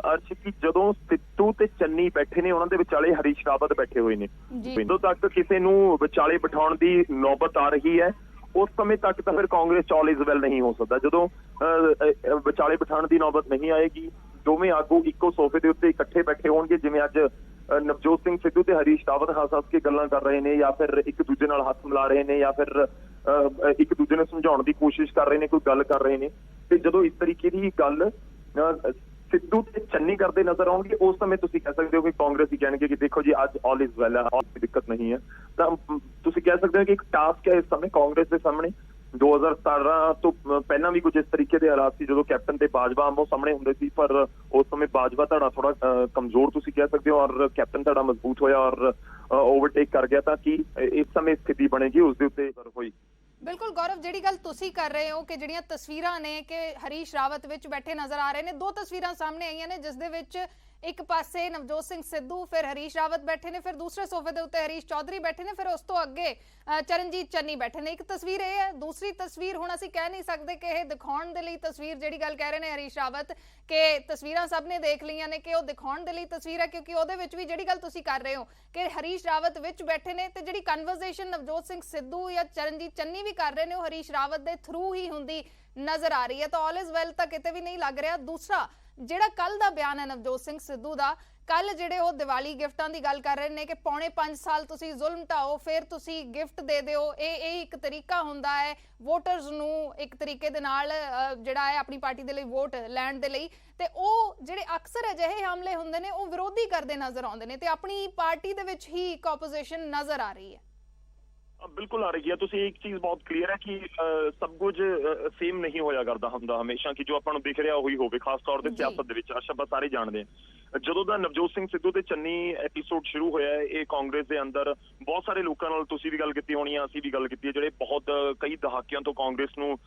अर्श कि जदों सिद्धू ते चन्नी बैठे ने, उन्होंने विचाले हरीश रावत बैठे हुए ने, जदों तक किसी नूं विचाले बिठाउण दी नौबत आ रही है उस समय तक तो फिर कांग्रेस ऑल इज वेल नहीं हो सकता। जदों विचाले बिठाउण दी नौबत नहीं आएगी, दोवें आगू इक्को सोफे के उत्ते इकट्ठे बैठे होणगे, जिवें अज ਨਵਜੋਤ ਸਿੰਘ ਸਿੱਧੂ ਤੇ ਹਰੀਸ਼ ਰਾਵਤ ਹੱਸ ਕੇ ਗੱਲਾਂ ਕਰ ਰਹੇ ਨੇ ਜਾਂ ਫਿਰ ਇੱਕ ਦੂਜੇ ਨਾਲ ਹੱਥ ਮਿਲਾ ਰਹੇ ਨੇ ਜਾਂ ਫਿਰ ਇੱਕ ਦੂਜੇ ਨੂੰ ਸਮਝਾਉਣ ਦੀ ਕੋਸ਼ਿਸ਼ ਕਰ ਰਹੇ ਨੇ, ਕੋਈ ਗੱਲ ਕਰ ਰਹੇ ਨੇ। ਤੇ ਜਦੋਂ ਇਸ ਤਰੀਕੇ ਦੀ ਗੱਲ ਸਿੱਧੂ ਤੇ ਚੰਨੀ ਕਰਦੇ ਨਜ਼ਰ ਆਉਣਗੇ, ਉਸ ਸਮੇਂ ਤੁਸੀਂ ਕਹਿ ਸਕਦੇ ਹੋ ਕਿ ਕਾਂਗਰਸ ਹੀ ਕਹਿਣਗੇ ਕਿ ਦੇਖੋ ਜੀ ਅੱਜ ਆਲ ਇਜ਼ ਵੈਲ ਹੈ, ਕੋਈ ਦਿੱਕਤ ਨਹੀਂ ਹੈ। ਤਾਂ ਤੁਸੀਂ ਕਹਿ ਸਕਦੇ ਹੋ ਕਿ ਇੱਕ ਟਾਸਕ ਹੈ ਇਸ ਸਮੇਂ ਕਾਂਗਰਸ ਦੇ ਸਾਹਮਣੇ। 2017 ਤੋਂ ਪਹਿਲਾਂ ਵੀ ਕੁਝ ਇਸ ਤਰੀਕੇ ਦੇ ਹਾਲਾਤ ਸੀ ਜਦੋਂ ਕੈਪਟਨ ਤੇ ਬਾਜਵਾ ਆਮੋ ਸਾਹਮਣੇ ਹੁੰਦੇ ਸੀ, ਪਰ ਉਸ ਸਮੇਂ ਬਾਜਵਾ ਧੜਾ ਥੋੜਾ ਕਮਜ਼ੋਰ ਤੁਸੀਂ ਕਹਿ ਸਕਦੇ ਹੋ ਔਰ ਕੈਪਟਨ ਧੜਾ ਮਜ਼ਬੂਤ ਹੋਇਆ ਔਰ ਓਵਰਟੇਕ ਕਰ ਗਿਆ। ਤਾਂ ਕਿ ਇਸ ਸਮੇਂ ਸਥਿਤੀ ਬਣੇਗੀ ਉਸ ਦੇ ਉੱਤੇ ਹੋਈ। ਬਿਲਕੁਲ ਗੌਰਵ, ਜਿਹੜੀ ਗੱਲ ਤੁਸੀਂ ਕਰ ਰਹੇ ਹੋ ਕਿ ਜਿਹੜੀਆਂ ਤਸਵੀਰਾਂ ਨੇ ਕਿ ਹਰੀਸ਼ ਰਾਵਤ ਵਿੱਚ ਬੈਠੇ ਨਜ਼ਰ ਆ ਰਹੇ ਨੇ, ਦੋ ਤਸਵੀਰਾਂ ਸਾਹਮਣੇ ਆਈਆਂ ਨੇ ਜਿਸ ਦੇ ਵਿੱਚ ਇੱਕ ਪਾਸੇ ਨਵਜੋਤ ਸਿੰਘ ਸਿੱਧੂ, ਫਿਰ ਹਰੀਸ਼ ਰਾਵਤ ਬੈਠੇ ਨੇ, ਫਿਰ ਦੂਸਰੇ ਸੋਫੇ ਦੇ ਉੱਤੇ ਹਰੀਸ਼ ਚੌਧਰੀ ਬੈਠੇ ਨੇ, ਫਿਰ ਉਸ ਤੋਂ ਅੱਗੇ ਚਰਨਜੀਤ ਚੰਨੀ ਬੈਠੇ ਨੇ। ਇੱਕ ਤਸਵੀਰ ਇਹ ਹੈ। ਦੂਸਰੀ ਤਸਵੀਰ ਹੁਣ ਅਸੀਂ ਕਹਿ ਨਹੀਂ ਸਕਦੇ ਕਿ ਇਹ ਦਿਖਾਉਣ ਦੇ ਲਈ ਤਸਵੀਰ, ਜਿਹੜੀ ਗੱਲ ਕਹਿ ਰਹੇ ਨੇ ਹਰੀਸ਼ ਰਾਵਤ ਕਿ ਤਸਵੀਰਾਂ ਸਭ ਨੇ ਦੇਖ ਲਈਆਂ ਨੇ ਕਿ ਉਹ ਦਿਖਾਉਣ ਦੇ ਲਈ ਤਸਵੀਰ ਹੈ, ਕਿਉਂਕਿ ਉਹਦੇ ਵਿੱਚ ਵੀ ਜਿਹੜੀ ਗੱਲ ਤੁਸੀਂ ਕਰ ਰਹੇ ਹੋ ਕਿ ਹਰੀਸ਼ ਰਾਵਤ ਵਿੱਚ ਬੈਠੇ ਨੇ ਤੇ ਜਿਹੜੀ ਕਨਵਰਸੇਸ਼ਨ ਨਵਜੋਤ ਸਿੰਘ ਸਿੱਧੂ ਜਾਂ ਚਰਨਜੀਤ ਚੰਨੀ ਵੀ ਕਰ ਰਹੇ ਨੇ ਉਹ ਹਰੀਸ਼ ਰਾਵਤ ਦੇ ਥਰੂ ਹੀ ਹੁੰਦੀ ਨਜ਼ਰ ਆ ਰਹੀ ਹੈ। ਤਾਂ ਆਲ ਇਜ਼ ਵੈਲ ਤਾਂ ਕਿਤੇ ਵੀ ਨਹੀਂ ਲੱਗ ਰਿਹਾ। ਦੂਸਰਾ ਜਿਹੜਾ ਕੱਲ ਦਾ ਬਿਆਨ ਹੈ ਨਵਜੋਤ ਸਿੰਘ ਸਿੱਧੂ ਦਾ, ਕੱਲ ਜਿਹੜੇ ਉਹ ਦੀਵਾਲੀ ਗਿਫਟਾਂ ਦੀ ਗੱਲ ਕਰ ਰਹੇ ਨੇ ਕਿ ਪੌਣੇ 5 ਸਾਲ ਤੁਸੀਂ ਜ਼ੁਲਮ ਢਾਓ ਫਿਰ ਤੁਸੀਂ ਗਿਫਟ ਦੇ ਦਿਓ, ਇਹ ਇੱਕ ਤਰੀਕਾ ਹੁੰਦਾ ਹੈ ਵੋਟਰਸ ਨੂੰ ਇੱਕ ਤਰੀਕੇ ਦੇ ਨਾਲ ਜਿਹੜਾ ਹੈ ਆਪਣੀ ਪਾਰਟੀ ਦੇ ਲਈ ਵੋਟ ਲੈਣ ਦੇ ਲਈ। ਤੇ ਉਹ ਜਿਹੜੇ ਅਕਸਰ ਅਜਿਹੇ ਹਮਲੇ ਹੁੰਦੇ ਨੇ ਉਹ ਵਿਰੋਧੀ ਕਰਦੇ ਨਜ਼ਰ ਆਉਂਦੇ ਨੇ ਤੇ ਆਪਣੀ ਪਾਰਟੀ ਦੇ ਵਿੱਚ ਹੀ ਇੱਕ ਆਪੋਜੀਸ਼ਨ ਨਜ਼ਰ ਆ ਰਹੀ ਹੈ। ਬਿਲਕੁਲ ਆ ਰਹੀ ਹੈ। ਤੁਸੀਂ ਇੱਕ ਚੀਜ਼ ਬਹੁਤ ਕਲੀਅਰ ਹੈ ਕਿ ਸਭ ਕੁਝ ਸੇਮ ਨਹੀਂ ਹੋਇਆ ਕਰਦਾ ਹੁੰਦਾ ਹਮੇਸ਼ਾ ਕਿ ਜੋ ਆਪਾਂ ਨੂੰ ਦਿਖ ਰਿਹਾ ਉਹੀ ਹੋਵੇ, ਖਾਸ ਤੌਰ ਤੇ ਸਿਆਸਤ ਦੇ ਵਿੱਚ। ਆਪਾਂ ਸਾਰੇ ਜਾਣਦੇ ਹਾਂ ਜਦੋਂ ਦਾ ਨਵਜੋਤ ਸਿੰਘ ਸਿੱਧੂ ਤੇ ਚੰਨੀ ਐਪੀਸੋਡ ਸ਼ੁਰੂ ਹੋਇਆ ਹੈ, ਇਹ ਕਾਂਗਰਸ ਦੇ ਅੰਦਰ ਬਹੁਤ ਸਾਰੇ ਲੋਕਾਂ ਨਾਲ ਤੁਸੀਂ ਵੀ ਗੱਲ ਕੀਤੀ ਹੋਣੀ ਆ, ਅਸੀਂ ਵੀ ਗੱਲ ਕੀਤੀ ਹੈ, ਜਿਹੜੇ ਬਹੁਤ ਕਈ ਦਹਾਕਿਆਂ ਤੋਂ ਕਾਂਗਰਸ ਨੂੰ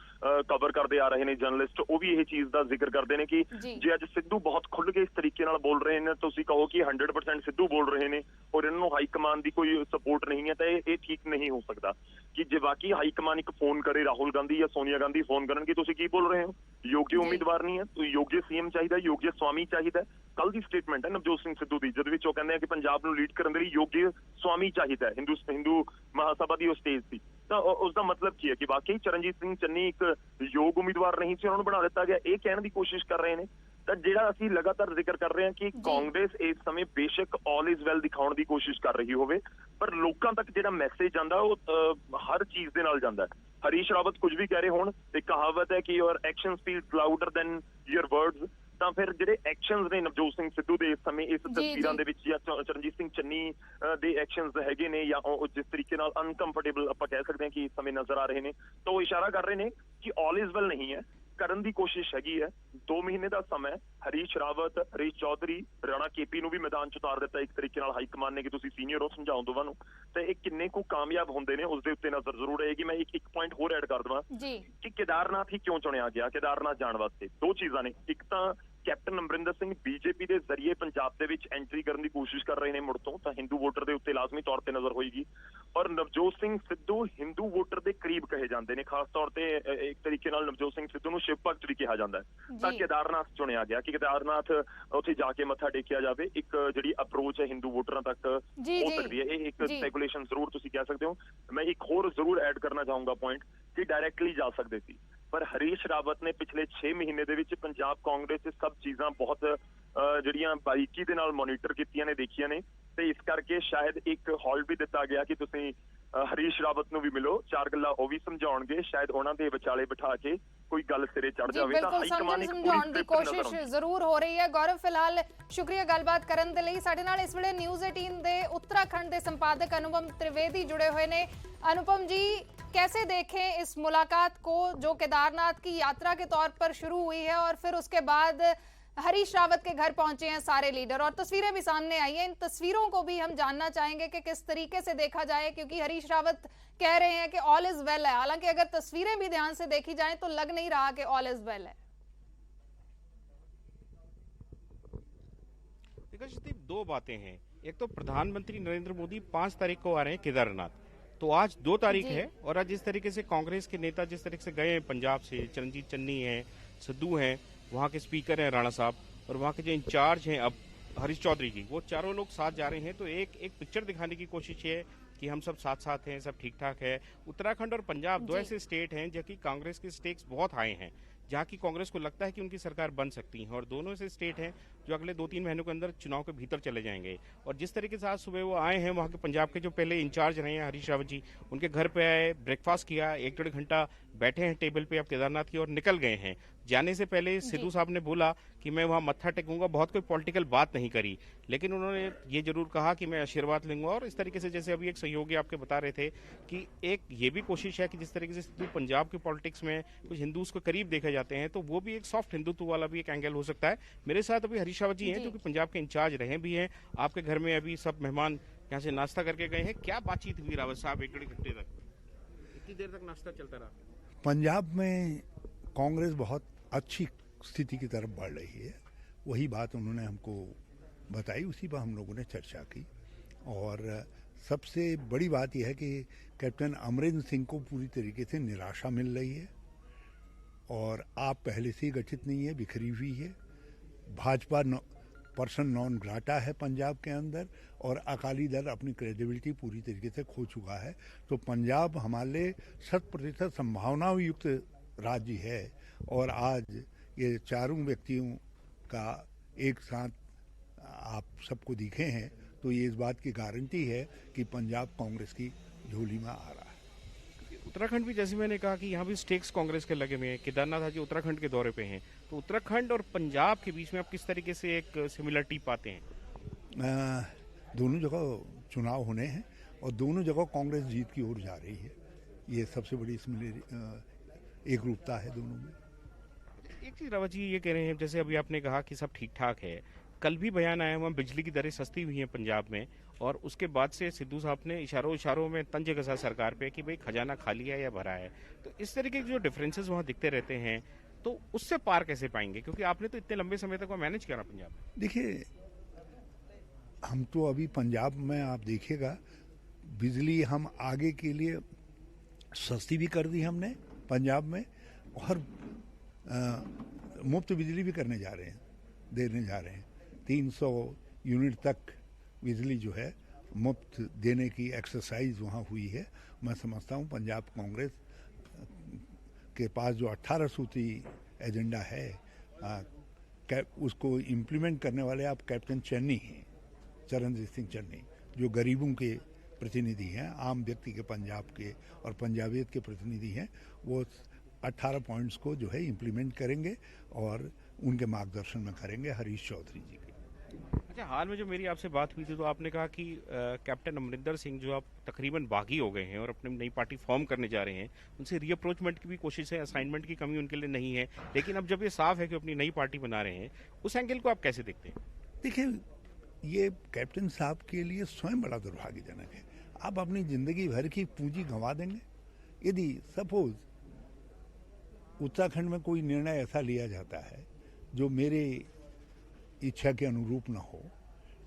ਕਵਰ ਕਰਦੇ ਆ ਰਹੇ ਨੇ ਜਰਨਲਿਸਟ, ਉਹ ਵੀ ਇਹ ਚੀਜ਼ ਦਾ ਜ਼ਿਕਰ ਕਰਦੇ ਨੇ ਕਿ ਜੇ ਅੱਜ ਸਿੱਧੂ ਬਹੁਤ ਖੁੱਲ੍ਹ ਕੇ ਇਸ ਤਰੀਕੇ ਨਾਲ ਬੋਲ ਰਹੇ ਨੇ, ਤੁਸੀਂ ਕਹੋ ਕਿ 100% ਸਿੱਧੂ ਬੋਲ ਰਹੇ ਨੇ ਔਰ ਇਹਨਾਂ ਨੂੰ ਹਾਈ ਕਮਾਨ ਦੀ ਕੋਈ ਸਪੋਰਟ ਨਹੀਂ ਹੈ, ਤਾਂ ਇਹ ਠੀਕ ਨਹੀਂ ਹੋ ਸਕਦਾ। ਕਿ ਜੇ ਬਾਕੀ ਹਾਈ ਕਮਾਨ ਇੱਕ ਫੋਨ ਕਰੇ, ਰਾਹੁਲ ਗਾਂਧੀ ਜਾਂ ਸੋਨੀਆ ਗਾਂਧੀ ਫੋਨ ਕਰਨ ਕਿ ਤੁਸੀਂ ਕੀ ਬੋਲ ਰਹੇ ਹੋ, ਯੋਗੀ ਉਮੀਦਵਾਰ ਨਹੀਂ ਹੈ, ਯੋਗੀ ਸੀਐਮ ਚਾਹੀਦਾ, ਯੋਗੀ ਸਵਾਮੀ ਚਾਹੀਦਾ। ਕੱਲ ਦੀ ਸਟੇਟਮੈਂਟ ਹੈ ਨਵਜੋਤ ਸਿੰਘ ਸਿੱਧੂ ਦੀ, ਜਿਹਦੇ ਵਿੱਚ ਉਹ ਕਹਿੰਦੇ ਆ ਕਿ ਪੰਜਾਬ ਨੂੰ ਲੀਡ ਕਰਨ ਦੇ ਲਈ ਯੋਗੀ ਸਵਾਮੀ ਚਾਹੀਦਾ ਹੈ। ਹਿੰਦੂ ਮਹਾਸਭਾ ਦੀ ਉਹ ਸਟੇਜ ਸੀ। ਤਾਂ ਉਸ ਦਾ ਮਤਲਬ ਕੀ ਹੈ ਕਿ ਵਾਕਈ ਚਰਨਜੀਤ ਸਿੰਘ ਚੰਨੀ ਇੱਕ ਯੋਗ ਉਮੀਦਵਾਰ ਨਹੀਂ ਸੀ, ਉਹਨਾਂ ਨੂੰ ਬਣਾ ਦਿੱਤਾ ਗਿਆ, ਇਹ ਕਹਿਣ ਦੀ ਕੋਸ਼ਿਸ਼ ਕਰ ਰਹੇ ਨੇ। ਤਾਂ ਜਿਹੜਾ ਅਸੀਂ ਲਗਾਤਾਰ ਜ਼ਿਕਰ ਕਰ ਰਹੇ ਹਾਂ ਕਿ ਕਾਂਗਰਸ ਇਸ ਸਮੇਂ ਬੇਸ਼ੱਕ ਆਲ ਇਜ਼ ਵੈਲ ਦਿਖਾਉਣ ਦੀ ਕੋਸ਼ਿਸ਼ ਕਰ ਰਹੀ ਹੋਵੇ, ਪਰ ਲੋਕਾਂ ਤੱਕ ਜਿਹੜਾ ਮੈਸੇਜ ਜਾਂਦਾ ਉਹ ਹਰ ਚੀਜ਼ ਦੇ ਨਾਲ ਜਾਂਦਾ ਹੈ। ਹਰੀਸ਼ ਰਾਵਤ ਕੁਝ ਵੀ ਕਹਿ ਰਹੇ ਹੋਣ, ਤੇ ਕਹਾਵਤ ਹੈ ਕਿ your action speak louder then your words. ਤਾਂ ਫਿਰ ਜਿਹੜੇ ਐਕਸ਼ਨਸ ਨੇ ਨਵਜੋਤ ਸਿੰਘ ਸਿੱਧੂ ਦੇ ਇਸ ਸਮੇਂ ਇਸ ਤਸਵੀਰਾਂ ਦੇ ਵਿੱਚ ਜਾਂ ਚਰਨਜੀਤ ਸਿੰਘ ਚੰਨੀ ਦੇ ਐਕਸ਼ਨਸ ਹੈਗੇ ਨੇ ਜਾਂ ਉਹ ਜਿਸ ਤਰੀਕੇ ਨਾਲ ਅਨਕੰਫਰਟੇਬਲ ਆਪਾਂ ਕਹਿ ਸਕਦੇ ਹਾਂ ਕਿ ਇਸ ਸਮੇਂ ਨਜ਼ਰ ਆ ਰਹੇ ਨੇ, ਤਾਂ ਉਹ ਇਸ਼ਾਰਾ ਕਰ ਰਹੇ ਨੇ ਕਿ ਆਲ ਇਜ਼ ਵੈਲ ਨਹੀਂ ਹੈ, ਕਰਨ ਦੀ ਕੋਸ਼ਿਸ਼ ਹੈਗੀ ਹੈ। 2 ਮਹੀਨੇ ਦਾ ਸਮਾਂ ਹੈ। ਹਰੀਸ਼ ਰਾਵਤ, ਹਰੀਸ਼ ਚੌਧਰੀ, ਰਾਣਾ ਕੇਪੀ ਨੂੰ ਵੀ ਮੈਦਾਨ ਚ ਉਤਾਰ ਦਿੱਤਾ ਇੱਕ ਤਰੀਕੇ ਨਾਲ ਹਾਈ ਕਮਾਨ ਨੇ ਕਿ ਤੁਸੀਂ ਸੀਨੀਅਰ ਹੋ, ਸਮਝਾਉਣ ਦੋਵਾਂ ਨੂੰ। ਤੇ ਇਹ ਕਿੰਨੇ ਕੁ ਕਾਮਯਾਬ ਹੁੰਦੇ ਨੇ ਉਸ ਦੇ ਉੱਤੇ ਨਜ਼ਰ ਜ਼ਰੂਰ ਰਹੇਗੀ। ਮੈਂ ਇੱਕ ਪੁਆਇੰਟ ਹੋਰ ਐਡ ਕਰ ਦਵਾਂ ਕਿ ਕੇਦਾਰਨਾਥ ਹੀ ਕਿਉਂ ਚੁਣਿਆ ਗਿਆ। ਕੇਦਾਰਨਾਥ ਜਾਣ ਵਾਸਤੇ 2 ਚੀਜ਼ਾਂ ਨੇ। ਇੱਕ ਤਾਂ ਕੈਪਟਨ ਅਮਰਿੰਦਰ ਸਿੰਘ ਬੀਜੇਪੀ ਦੇ ਜ਼ਰੀਏ ਪੰਜਾਬ ਦੇ ਵਿੱਚ ਐਂਟਰੀ ਕਰਨ ਦੀ ਕੋਸ਼ਿਸ਼ ਕਰ ਰਹੇ ਨੇ ਮੁੜ ਤੋਂ, ਤਾਂ ਹਿੰਦੂ ਵੋਟਰ ਦੇ ਉੱਤੇ ਲਾਜ਼ਮੀ ਤੌਰ ਤੇ ਨਜ਼ਰ ਹੋਏਗੀ। ਔਰ ਨਵਜੋਤ ਸਿੰਘ ਸਿੱਧੂ ਹਿੰਦੂ ਵੋਟਰ ਦੇ ਕਰੀਬ ਕਹੇ ਜਾਂਦੇ ਨੇ, ਖਾਸ ਤੌਰ ਤੇ ਇੱਕ ਤਰੀਕੇ ਨਾਲ ਨਵਜੋਤ ਸਿੰਘ ਸਿੱਧੂ ਨੂੰ ਸ਼ਿਵ ਭਗਤ ਵੀ ਕਿਹਾ ਜਾਂਦਾ ਹੈ। ਤਾਂ ਕੇਦਾਰਨਾਥ ਚੁਣਿਆ ਗਿਆ ਕਿ ਕੇਦਾਰਨਾਥ ਉੱਥੇ ਜਾ ਕੇ ਮੱਥਾ ਟੇਕਿਆ ਜਾਵੇ। ਇੱਕ ਜਿਹੜੀ ਅਪਰੋਚ ਹੈ ਹਿੰਦੂ ਵੋਟਰਾਂ ਤੱਕ ਹੋ ਸਕਦੀ ਹੈ, ਇਹ ਇੱਕ ਸਪੈਕੂਲੇਸ਼ਨ ਜ਼ਰੂਰ ਤੁਸੀਂ ਕਹਿ ਸਕਦੇ ਹੋ। ਮੈਂ ਇੱਕ ਹੋਰ ਜ਼ਰੂਰ ਐਡ ਕਰਨਾ ਚਾਹੂੰਗਾ ਪੁਆਇੰਟ ਕਿ ਡਾਇਰੈਕਟਲੀ ਜਾ ਸਕਦੇ ਸੀ, ਪਰ ਹਰੀਸ਼ ਰਾਵਤ ਨੇ ਪਿਛਲੇ 6 ਮਹੀਨੇ ਦੇ ਵਿੱਚ ਪੰਜਾਬ ਕਾਂਗਰਸ ਦੇ ਸਭ ਚੀਜ਼ਾਂ ਬਹੁਤ ਜਿਹੜੀਆਂ ਬਾਰੀਕੀ ਦੇ ਨਾਲ ਮੋਨੀਟਰ ਕੀਤੀਆਂ ਨੇ, ਦੇਖੀਆਂ ਨੇ, ਤੇ ਇਸ ਕਰਕੇ ਸ਼ਾਇਦ ਇੱਕ ਹੌਲ ਵੀ ਦਿੱਤਾ ਗਿਆ ਕਿ ਤੁਸੀਂ ਹਰੀਸ਼ ਰਾਵਤ ਨੂੰ ਵੀ ਮਿਲੋ, 4 ਗੱਲਾਂ ਉਹ ਵੀ ਸਮਝਾਉਣਗੇ, ਸ਼ਾਇਦ ਉਹਨਾਂ ਦੇ ਵਿਚਾਲੇ ਬਿਠਾ ਕੇ ਕੋਈ ਗੱਲ ਸਿਰੇ ਚੜ ਜਾਵੇ। ਤਾਂ ਹਾਈ ਕਮਾਨ ਸਮਝਾਉਣ ਦੀ ਕੋਸ਼ਿਸ਼ ਜ਼ਰੂਰ ਹੋ ਰਹੀ ਹੈ। ਗੌਰਵ, ਫਿਲਹਾਲ ਸ਼ੁਕਰੀਆ ਗੱਲਬਾਤ ਕਰਨ ਦੇ ਲਈ। ਸਾਡੇ ਨਾਲ ਇਸ ਵੇਲੇ ਨਿਊਜ਼ 18 ਦੇ उत्तराखंड ਦੇ संपादक अनुपम त्रिवेदी जुड़े हुए ने। अनुपम जी, कैसे देखें इस मुलाकात को जो केदारनाथ की यात्रा के तौर पर शुरू हुई है और फिर उसके बाद हरीश रावत के घर पहुंचे हैं सारे लीडर और तस्वीरें भी सामने आई हैं। इन तस्वीरों को भी हम जानना चाहेंगे कि किस तरीके से देखा जाए, क्योंकि हरीश रावत कह रहे हैं कि ऑल इज वेल है, हालांकि अगर तस्वीरें भी ध्यान से देखी जाएं तो लग नहीं रहा कि ऑल इज वेल है। देखो, 2 बातें हैं। एक तो प्रधानमंत्री नरेंद्र मोदी 5 तारीख को आ रहे हैं केदारनाथ, तो आज 2 तारीख है और आज जिस तरीके से कांग्रेस के नेता जिस तरीके से गए हैं पंजाब से, चरणजीत चन्नी हैं, सिद्धू हैं, वहाँ के स्पीकर हैं राणा साहब, और वहाँ के जो इंचार्ज हैं अब हरीश चौधरी जी, वो चारों लोग साथ जा रहे हैं। तो एक पिक्चर दिखाने की कोशिश है कि हम सब साथ साथ हैं, सब ठीक ठाक है। उत्तराखंड और पंजाब 2 ऐसे स्टेट हैं जहाँ की कांग्रेस के स्टेक्स बहुत हाई हैं, जहाँ की कांग्रेस को लगता है कि उनकी सरकार बन सकती है, और दोनों ऐसे स्टेट हैं जो अगले 2-3 महीनों के अंदर चुनाव के भीतर चले जाएंगे। और जिस तरीके से आज सुबह वो आए हैं, वहाँ के पंजाब के जो पहले इंचार्ज रहे हैं हरीश रावत जी, उनके घर पे आए, ब्रेकफास्ट किया, 1-1.5 घंटा बैठे हैं टेबल पे अब केदारनाथ की और निकल गए हैं। जाने से पहले सिद्धू साहब ने बोला कि मैं वहाँ मत्था टेकूंगा, बहुत कोई पॉलिटिकल बात नहीं करी, लेकिन उन्होंने ये जरूर कहा कि मैं आशीर्वाद लूंगा। और इस तरीके से जैसे अभी एक सहयोगी आपके बता रहे थे कि एक ये भी कोशिश है कि जिस तरीके से सिद्धू पंजाब की पॉलिटिक्स में कुछ हिंदूज को करीब देखे जाते हैं, तो वो भी एक सॉफ्ट हिंदुत्व वाला भी एक एंगल हो सकता है। मेरे साथ अभी हरीश रावत जी हैं जो कि पंजाब के इंचार्ज रहे भी हैं। आपके घर में अभी सब मेहमान यहाँ से नाश्ता करके गए हैं, क्या बातचीत हुई रावत साहब 1-1.5 घंटे तक? कितनी देर तक नाश्ता चलता रहा? पंजाब में कांग्रेस बहुत अच्छी स्थिति की तरफ बढ़ रही है, वही बात उन्होंने हमको बताई, उसी पर हम लोगों ने चर्चा की। और सबसे बड़ी बात यह है कि कैप्टन अमरिंदर सिंह को पूरी तरीके से निराशा मिल रही है और आप पहले से ही गठित नहीं है, बिखरी हुई है। भाजपा पर्सन नॉन ग्राटा है पंजाब के अंदर और अकाली दल अपनी क्रेडिबिलिटी पूरी तरीके से खो चुका है। तो पंजाब हमारे 100% संभावनाओं युक्त राज्य है और आज ये चारों व्यक्तियों का एक साथ आप सबको दिखे हैं, तो ये इस बात की गारंटी है कि पंजाब कांग्रेस की झोली में आ रहा है। उत्तराखंड भी, जैसे मैंने कहा कि यहाँ भी स्टेक्स कांग्रेस के लगे हुए हैं। केदारनाथ आज उत्तराखंड के दौरे पे हैं, तो उत्तराखंड और पंजाब के बीच में आप किस तरीके से एक सिमिलरिटी पाते हैं? दोनों जगह चुनाव होने हैं और दोनों जगह कांग्रेस जीत की ओर जा रही है, ये सबसे बड़ी एक रूपता है दोनों में। एक चीज रावत जी ये कह रहे हैं, जैसे अभी आपने कहा कि सब ठीक ठाक है, कल भी बयान आया हुआ बिजली की दरें सस्ती हुई हैं पंजाब में, और उसके बाद से सिद्धू साहब ने इशारों में तंज कसा सरकार पे कि भाई खजाना खाली है या भरा है। तो इस तरीके के जो डिफरेंसेस वहाँ दिखते रहते हैं, तो उससे पार कैसे पाएंगे? क्योंकि आपने तो इतने लंबे समय तक वो मैनेज करा पंजाब। देखिए, हम तो अभी पंजाब में आप देखिएगा, बिजली हम आगे के लिए सस्ती भी कर दी हमने पंजाब में, और मुफ्त बिजली भी देने जा रहे हैं। 300 यूनिट तक बिजली जो है मुफ्त देने की एक्सरसाइज वहाँ हुई है। मैं समझता हूँ पंजाब कांग्रेस के पास जो 18 सूत्री एजेंडा है, उसको इम्प्लीमेंट करने वाले आप कैप्टन चन्नी हैं, चरणजीत सिंह चन्नी, जो गरीबों के प्रतिनिधि हैं, आम व्यक्ति के पंजाब के और पंजाबियत के प्रतिनिधि हैं। वो 18 पॉइंट्स को जो है इम्प्लीमेंट करेंगे और उनके मार्गदर्शन में करेंगे हरीश चौधरी जी के। अच्छा, हाल में जो मेरी आपसे बात हुई थी तो आपने कहा कि कैप्टन अमरिंदर सिंह जो आप तकरीबन बागी हो गए हैं और अपनी नई पार्टी फॉर्म करने जा रहे हैं, उनसे रीअप्रोचमेंट की भी कोशिश है, असाइनमेंट की कमी उनके लिए नहीं है, लेकिन अब जब ये साफ है कि अपनी नई पार्टी बना रहे हैं, उस एंगल को आप कैसे देखते हैं? देखिए, ये कैप्टन साहब के लिए स्वयं बड़ा दुर्भाग्यजनक है। आप अपनी जिंदगी भर की पूंजी गंवा देंगे। यदि सपोज उत्तराखंड में कोई निर्णय ऐसा लिया जाता है जो मेरे इच्छा के अनुरूप ना हो,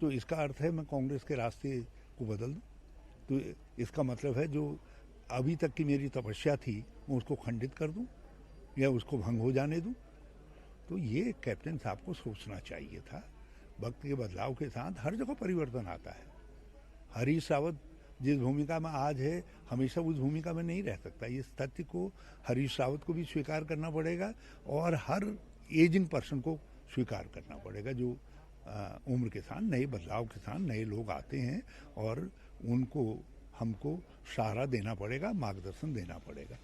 तो इसका अर्थ है मैं कांग्रेस के रास्ते को बदल दूं। तो इसका मतलब है जो अभी तक की मेरी तपस्या थी मैं उसको खंडित कर दूं या उसको भंग हो जाने दूं। तो ये कैप्टन साहब को सोचना चाहिए था। वक्त के बदलाव के साथ हर जगह परिवर्तन आता है। हरीश रावत जिस भूमिका में आज है, हमेशा उस भूमिका में नहीं रह सकता। इस तथ्य को हरीश रावत को भी स्वीकार करना पड़ेगा और हर एजिंग पर्सन को स्वीकार करना पड़ेगा। जो उम्र के साथ, नए बदलाव के साथ नए लोग आते हैं और उनको हमको सहारा देना पड़ेगा, मार्गदर्शन देना पड़ेगा।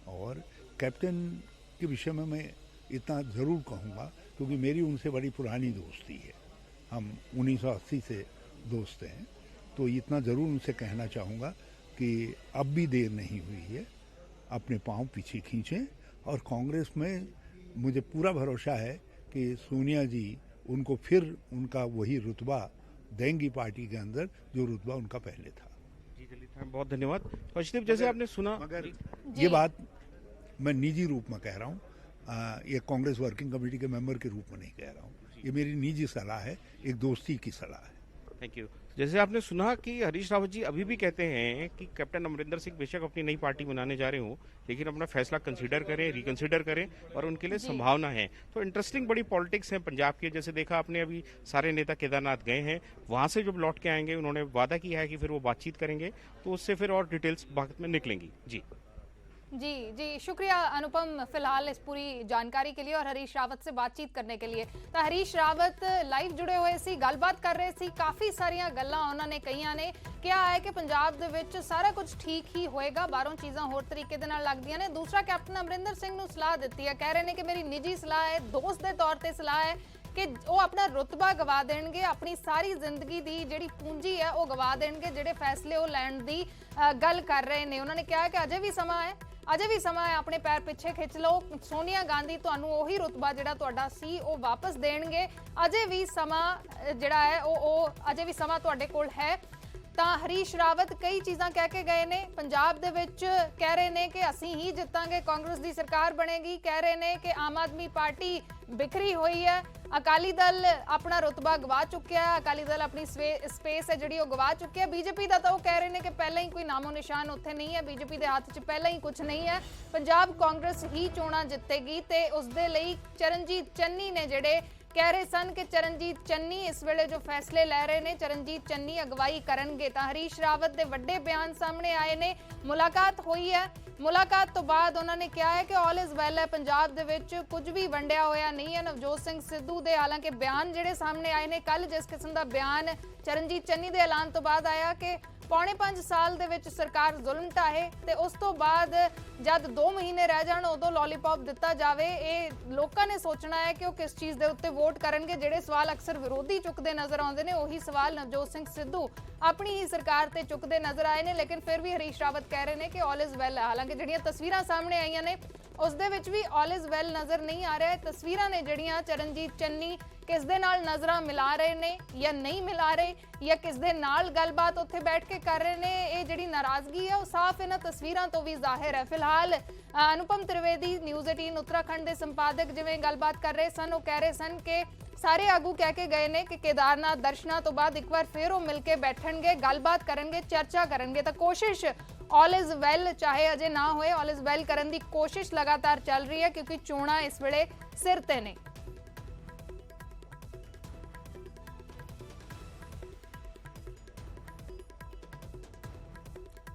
और कैप्टन के विषय में मैं इतना ज़रूर कहूँगा, क्योंकि मेरी उनसे बड़ी पुरानी दोस्ती है, हम 1980 से दोस्त हैं, तो इतना ज़रूर उनसे कहना चाहूँगा कि अब भी देर नहीं हुई है, अपने पाँव पीछे खींचें। और कांग्रेस में मुझे पूरा भरोसा है कि सोनिया जी उनको फिर उनका वही रुतबा देंगी पार्टी के अंदर जो रुतबा उनका पहले था। जी चलिए, बहुत धन्यवाद। अर्शदीप, जैसे आपने सुना, मगर ये बात मैं निजी रूप में कह रहा हूँ, ये कांग्रेस वर्किंग कमेटी के मेंबर के रूप में नहीं कह रहा हूँ। ये मेरी निजी सलाह है, एक दोस्ती की सलाह है। Thank you. जैसे आपने सुना कि हरीश रावत जी अभी भी कहते हैं कि कैप्टन अमरिंदर सिंह बेशक अपनी नई पार्टी बनाने जा रहे हो, लेकिन अपना फैसला कंसीडर करें, रिकंसीडर करें, और उनके लिए संभावना है। तो इंटरेस्टिंग बड़ी पॉलिटिक्स है पंजाब की। जैसे देखा आपने, अभी सारे नेता केदारनाथ गए हैं, वहां से जब लौट के आएंगे उन्होंने वादा किया है कि फिर वो बातचीत करेंगे, तो उससे फिर और डिटेल्स बाद में निकलेंगी। जी। जी जी, शुक्रिया अनुपम फिलहाल इस पूरी जानकारी के लिए और हरीश रावत से बातचीत करने के लिए। ਤਾਂ ਹਰੀਸ਼ ਰਾਵਤ ਲਾਈਵ ਜੁੜੇ ਹੋਏ ਸੀ, ਗੱਲਬਾਤ ਕਰ ਰਹੇ ਸੀ, ਕਾਫੀ ਸਾਰੀਆਂ ਗੱਲਾਂ ਉਹਨਾਂ ਨੇ ਕਹੀਆਂ ਨੇ। ਕਿਹਾ ਹੈ ਕਿ ਪੰਜਾਬ ਦੇ ਵਿੱਚ ਸਾਰਾ ਕੁਝ ਠੀਕ ਹੀ ਹੋਏਗਾ, ਬਾਹਰੋਂ ਚੀਜ਼ਾਂ ਹੋਰ ਤਰੀਕੇ ਦੇ ਨਾਲ ਲੱਗਦੀਆਂ ਨੇ। ਦੂਸਰਾ, ਕੈਪਟਨ ਅਮਰਿੰਦਰ ਸਿੰਘ ਨੂੰ ਸਲਾਹ ਦਿੱਤੀ ਹੈ, ਕਹਿ ਰਹੇ ਨੇ ਕਿ ਮੇਰੀ ਨਿੱਜੀ ਸਲਾਹ ਹੈ, ਦੋਸਤ ਦੇ ਤੌਰ ਤੇ ਸਲਾਹ ਹੈ ਕਿ ਉਹ ਆਪਣਾ ਰੁਤਬਾ ਗਵਾ ਦੇਣਗੇ, ਆਪਣੀ ਸਾਰੀ ਜ਼ਿੰਦਗੀ ਦੀ ਜਿਹੜੀ ਪੂੰਜੀ ਹੈ ਉਹ ਗਵਾ ਦੇਣਗੇ ਜਿਹੜੇ ਫੈਸਲੇ ਉਹ ਲੈਣ ਦੀ ਗੱਲ ਕਰ ਰਹੇ ਨੇ। ਉਹਨਾਂ ਨੇ ਕਿਹਾ ਕਿ ਅਜੇ ਵੀ ਸਮਾਂ ਹੈ, ਅਜੇ ਵੀ ਸਮਾਂ ਹੈ, ਆਪਣੇ ਪੈਰ ਪਿੱਛੇ ਖਿੱਚ ਲਓ। ਸੋਨੀਆ ਗਾਂਧੀ ਤੁਹਾਨੂੰ ਉਹੀ ਰੁਤਬਾ ਜਿਹੜਾ ਤੁਹਾਡਾ ਸੀ ਉਹ ਵਾਪਸ ਦੇਣਗੇ। ਅਜੇ ਵੀ ਸਮਾਂ ਜਿਹੜਾ ਹੈ ਉਹ ਅਜੇ ਵੀ ਸਮਾਂ ਤੁਹਾਡੇ ਕੋਲ ਹੈ। ਤਾਂ ਹਰੀਸ਼ ਰਾਵਤ ਕਈ ਚੀਜ਼ਾਂ ਕਹਿ ਕੇ ਗਏ ਨੇ। ਪੰਜਾਬ ਦੇ ਵਿੱਚ ਕਹਿ ਰਹੇ ਨੇ ਕਿ ਅਸੀਂ ਹੀ ਜਿੱਤਾਂਗੇ, ਕਾਂਗਰਸ ਦੀ ਸਰਕਾਰ ਬਣੇਗੀ। ਕਹਿ ਰਹੇ ਨੇ ਕਿ ਆਮ ਆਦਮੀ ਪਾਰਟੀ ਬਿਖਰੀ ਹੋਈ ਹੈ, ਅਕਾਲੀ ਦਲ ਆਪਣਾ ਰੁਤਬਾ ਗਵਾ ਚੁੱਕਿਆ ਹੈ, ਅਕਾਲੀ ਦਲ ਆਪਣੀ ਸਪੇਸ ਹੈ ਜਿਹੜੀ ਉਹ ਗਵਾ ਚੁੱਕਿਆ। ਬੀਜੇਪੀ ਦਾ ਤਾਂ ਉਹ ਕਹਿ ਰਹੇ ਨੇ ਕਿ ਪਹਿਲਾਂ ਹੀ ਕੋਈ ਨਾਮੋ ਨਿਸ਼ਾਨ ਉੱਥੇ ਨਹੀਂ ਹੈ, ਬੀਜੇਪੀ ਦੇ ਹੱਥ 'ਚ ਪਹਿਲਾਂ ਹੀ ਕੁਝ ਨਹੀਂ ਹੈ। ਪੰਜਾਬ ਕਾਂਗਰਸ ਹੀ ਚੋਣਾਂ ਜਿੱਤੇਗੀ ਤੇ ਉਸ ਦੇ ਲਈ ਚਰਨਜੀਤ ਚੰਨੀ ਨੇ ਜਿਹੜੇ ਕਹਿ ਰਹੇ ਸਨ ਕਿ ਚਰਨਜੀਤ ਚੰਨੀ ਇਸ ਵੇਲੇ ਜੋ ਫੈਸਲੇ ਲੈ ਰਹੇ ਨੇ, ਚਰਨਜੀਤ ਚੰਨੀ ਅਗਵਾਈ ਕਰਨਗੇ। ਤਾਂ ਹਰੀਸ਼ ਰਾਵਤ ਦੇ ਵੱਡੇ ਬਿਆਨ ਸਾਹਮਣੇ ਆਏ ਨੇ। ਮੁਲਾਕਾਤ ਹੋਈ ਹੈ, ਮੁਲਾਕਾਤ ਤੋਂ ਬਾਅਦ ਉਹਨਾਂ ਨੇ ਕਿਹਾ ਹੈ ਕਿ ਆਲ ਇਜ਼ ਵੈਲ ਹੈ, ਪੰਜਾਬ ਦੇ ਵਿੱਚ ਕੁਝ ਵੀ ਵੰਡਿਆ ਹੋਇਆ ਨਹੀਂ ਹੈ। ਨਵਜੋਤ ਸਿੰਘ ਸਿੱਧੂ ਦੇ ਹਾਲਾਂਕਿ ਬਿਆਨ ਜਿਹੜੇ ਸਾਹਮਣੇ ਆਏ ਨੇ, ਕੱਲ ਜਿਸ ਕਿਸਮ ਦਾ ਬਿਆਨ ਚਰਨਜੀਤ ਚੰਨੀ ਦੇ ਐਲਾਨ ਤੋਂ ਬਾਅਦ ਆਇਆ ਕਿ ਪੌਣੇ 5 ਸਾਲ ਦੇ ਵਿੱਚ ਸਰਕਾਰ ਜ਼ੁਲਮ ਢਾਹੇ ਤੇ ਉਸ ਤੋਂ ਬਾਅਦ ਜਦ 2 ਮਹੀਨੇ ਰਹਿ ਜਾਣ ਉਦੋਂ ਲੋਲੀਪੌਪ ਦਿੱਤਾ ਜਾਵੇ। ਇਹ ਲੋਕਾਂ ਨੇ ਸੋਚਣਾ ਹੈ ਕਿ ਉਹ ਕਿਸ ਚੀਜ਼ ਦੇ ਉੱਤੇ ਵੋਟ ਕਰਨਗੇ। ਜਿਹੜੇ ਸਵਾਲ ਅਕਸਰ ਵਿਰੋਧੀ ਚੁੱਕਦੇ ਨਜ਼ਰ ਆਉਂਦੇ ਨੇ, ਉਹੀ ਸਵਾਲ ਨਵਜੋਤ ਸਿੰਘ ਸਿੱਧੂ ਆਪਣੀ ਹੀ ਸਰਕਾਰ ਤੇ ਚੁੱਕਦੇ ਨਜ਼ਰ ਆਏ ਨੇ। ਲੇਕਿਨ ਫਿਰ ਵੀ ਹਰੀਸ਼ ਰਾਵਤ ਕਹਿ ਰਹੇ ਨੇ ਕਿ ਆਲ ਇਜ਼ ਵੈਲ ਹੈ। ਹਾਲਾਂਕਿ ਜਿਹੜੀਆਂ ਤਸਵੀਰਾਂ ਸਾਹਮਣੇ ਆਈਆਂ ਨੇ ਉਸ ਦੇ ਵਿੱਚ ਵੀ ਆਲ ਇਜ਼ ਵੈਲ ਨਜ਼ਰ ਨਹੀਂ ਆ ਰਿਹਾ। ਤਸਵੀਰਾਂ ਨੇ ਜਿਹੜੀਆਂ ਚਰਨਜੀਤ ਚੰਨੀ ਕਿਸ ਦੇ ਨਾਲ ਨਜ਼ਰਾਂ ਮਿਲਾ ਰਹੇ ਨੇ ਜਾਂ ਨਹੀਂ ਮਿਲਾ ਰਹੇ, ਜਾਂ ਕਿਸ ਦੇ ਨਾਲ ਗੱਲਬਾਤ ਉੱਥੇ ਬੈਠ ਕੇ ਕਰ ਰਹੇ ਨੇ, ਇਹ ਜਿਹੜੀ ਨਾਰਾਜ਼ਗੀ ਹੈ ਉਹ ਸਾਫ਼ ਇਹਨਾਂ ਤਸਵੀਰਾਂ ਤੋਂ ਵੀ ਜ਼ਾਹਿਰ ਹੈ। ਫਿਲਹਾਲ ਅਨੁਪਮ ਤ੍ਰਿਵੇਦੀ ਨਿਊਜ਼ 18 ਉੱਤਰਾਖੰਡ ਦੇ ਸੰਪਾਦਕ ਜਿਵੇਂ ਗੱਲਬਾਤ ਕਰ ਰਹੇ ਸਨ, ਉਹ ਕਹਿ ਰਹੇ ਸਨ ਕਿ ਸਾਰੇ ਆਗੂ ਕਹਿ ਕੇ ਗਏ ਨੇ ਕਿ ਕੇਦਾਰਨਾਥ ਦਰਸ਼ਨਾਂ ਤੋਂ ਬਾਅਦ ਇੱਕ ਵਾਰ ਫਿਰ ਉਹ ਮਿਲ ਕੇ ਬੈਠਣਗੇ, ਗੱਲਬਾਤ ਕਰਨਗੇ, ਚਰਚਾ ਕਰਨਗੇ। ਤਾਂ ਕੋਸ਼ਿਸ਼ ਆਲ ਇਜ਼ ਵੈਲ ਚਾਹੇ ਅਜੇ ਨਾ ਹੋਏ, ਆਲ ਇਜ਼ ਵੈਲ ਕਰਨ ਦੀ ਕੋਸ਼ਿਸ਼ ਲਗਾਤਾਰ ਚੱਲ ਰਹੀ ਹੈ ਕਿਉਂਕਿ ਚੋਣਾਂ ਇਸ ਵੇਲੇ ਸਿਰ ਤੇ ਨੇ।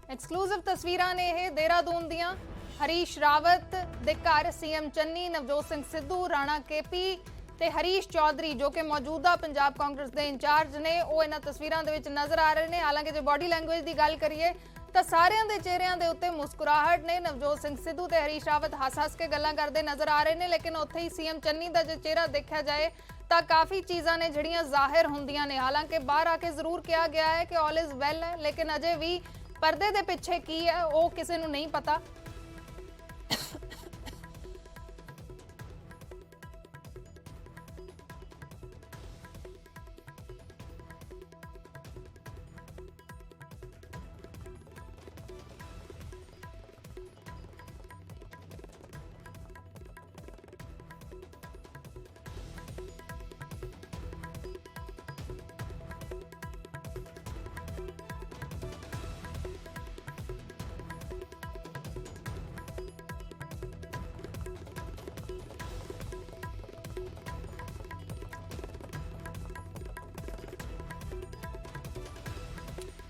ਐਕਸਕਲੂਸਿਵ ਤਸਵੀਰਾਂ ਨੇ ਇਹ ਦੇਹਰਾਦੂਨ ਦੀਆਂ। ਹਰੀਸ਼ ਰਾਵਤ ਦੇ ਘਰ ਸੀਐਮ ਚੰਨੀ, ਨਵਜੋਤ ਸਿੰਘ ਸਿੱਧੂ, ਰਾਣਾ ਕੇਪੀ ਤੇ ਹਰੀਸ਼ ਚੌਧਰੀ ਜੋ ਕਿ ਮੌਜੂਦਾ ਪੰਜਾਬ ਕਾਂਗਰਸ ਦੇ ਇੰਚਾਰਜ ਨੇ, ਉਹ ਇਹਨਾਂ ਤਸਵੀਰਾਂ ਦੇ ਵਿੱਚ ਨਜ਼ਰ ਆ ਰਹੇ ਨੇ। ਹਾਲਾਂਕਿ ਜੇ ਬਾਡੀ ਲੈਂਗੁਏਜ ਦੀ ਗੱਲ ਕਰੀਏ ਤਾਂ ਸਾਰਿਆਂ ਦੇ ਚਿਹਰਿਆਂ ਦੇ ਉੱਤੇ ਮੁਸਕਰਾਹਟ ਨੇ। ਨਵਜੋਤ ਸਿੰਘ ਸਿੱਧੂ ਤੇ ਹਰੀਸ਼ ਰਾਵਤ ਹੱਸ-ਹੱਸ ਕੇ ਗੱਲਾਂ ਕਰਦੇ ਨਜ਼ਰ ਆ ਰਹੇ ਨੇ, ਲੇਕਿਨ ਉੱਥੇ ਹੀ ਸੀਐਮ ਚੰਨੀ ਦਾ ਜੇ ਚਿਹਰਾ ਦੇਖਿਆ ਜਾਏ ਤਾਂ ਕਾਫੀ ਚੀਜ਼ਾਂ ਨੇ ਜਿਹੜੀਆਂ ਜ਼ਾਹਿਰ ਹੁੰਦੀਆਂ ਨੇ। ਹਾਲਾਂਕਿ ਬਾਹਰ ਆ ਕੇ ਜ਼ਰੂਰ ਕਿਹਾ ਗਿਆ ਹੈ ਕਿ ਆਲ ਇਜ਼ ਵੈਲ ਹੈ, ਲੇਕਿਨ ਅਜੇ ਵੀ ਪਰਦੇ ਦੇ ਪਿੱਛੇ ਕੀ ਹੈ ਉਹ ਕਿਸੇ ਨੂੰ ਨਹੀਂ ਪਤਾ।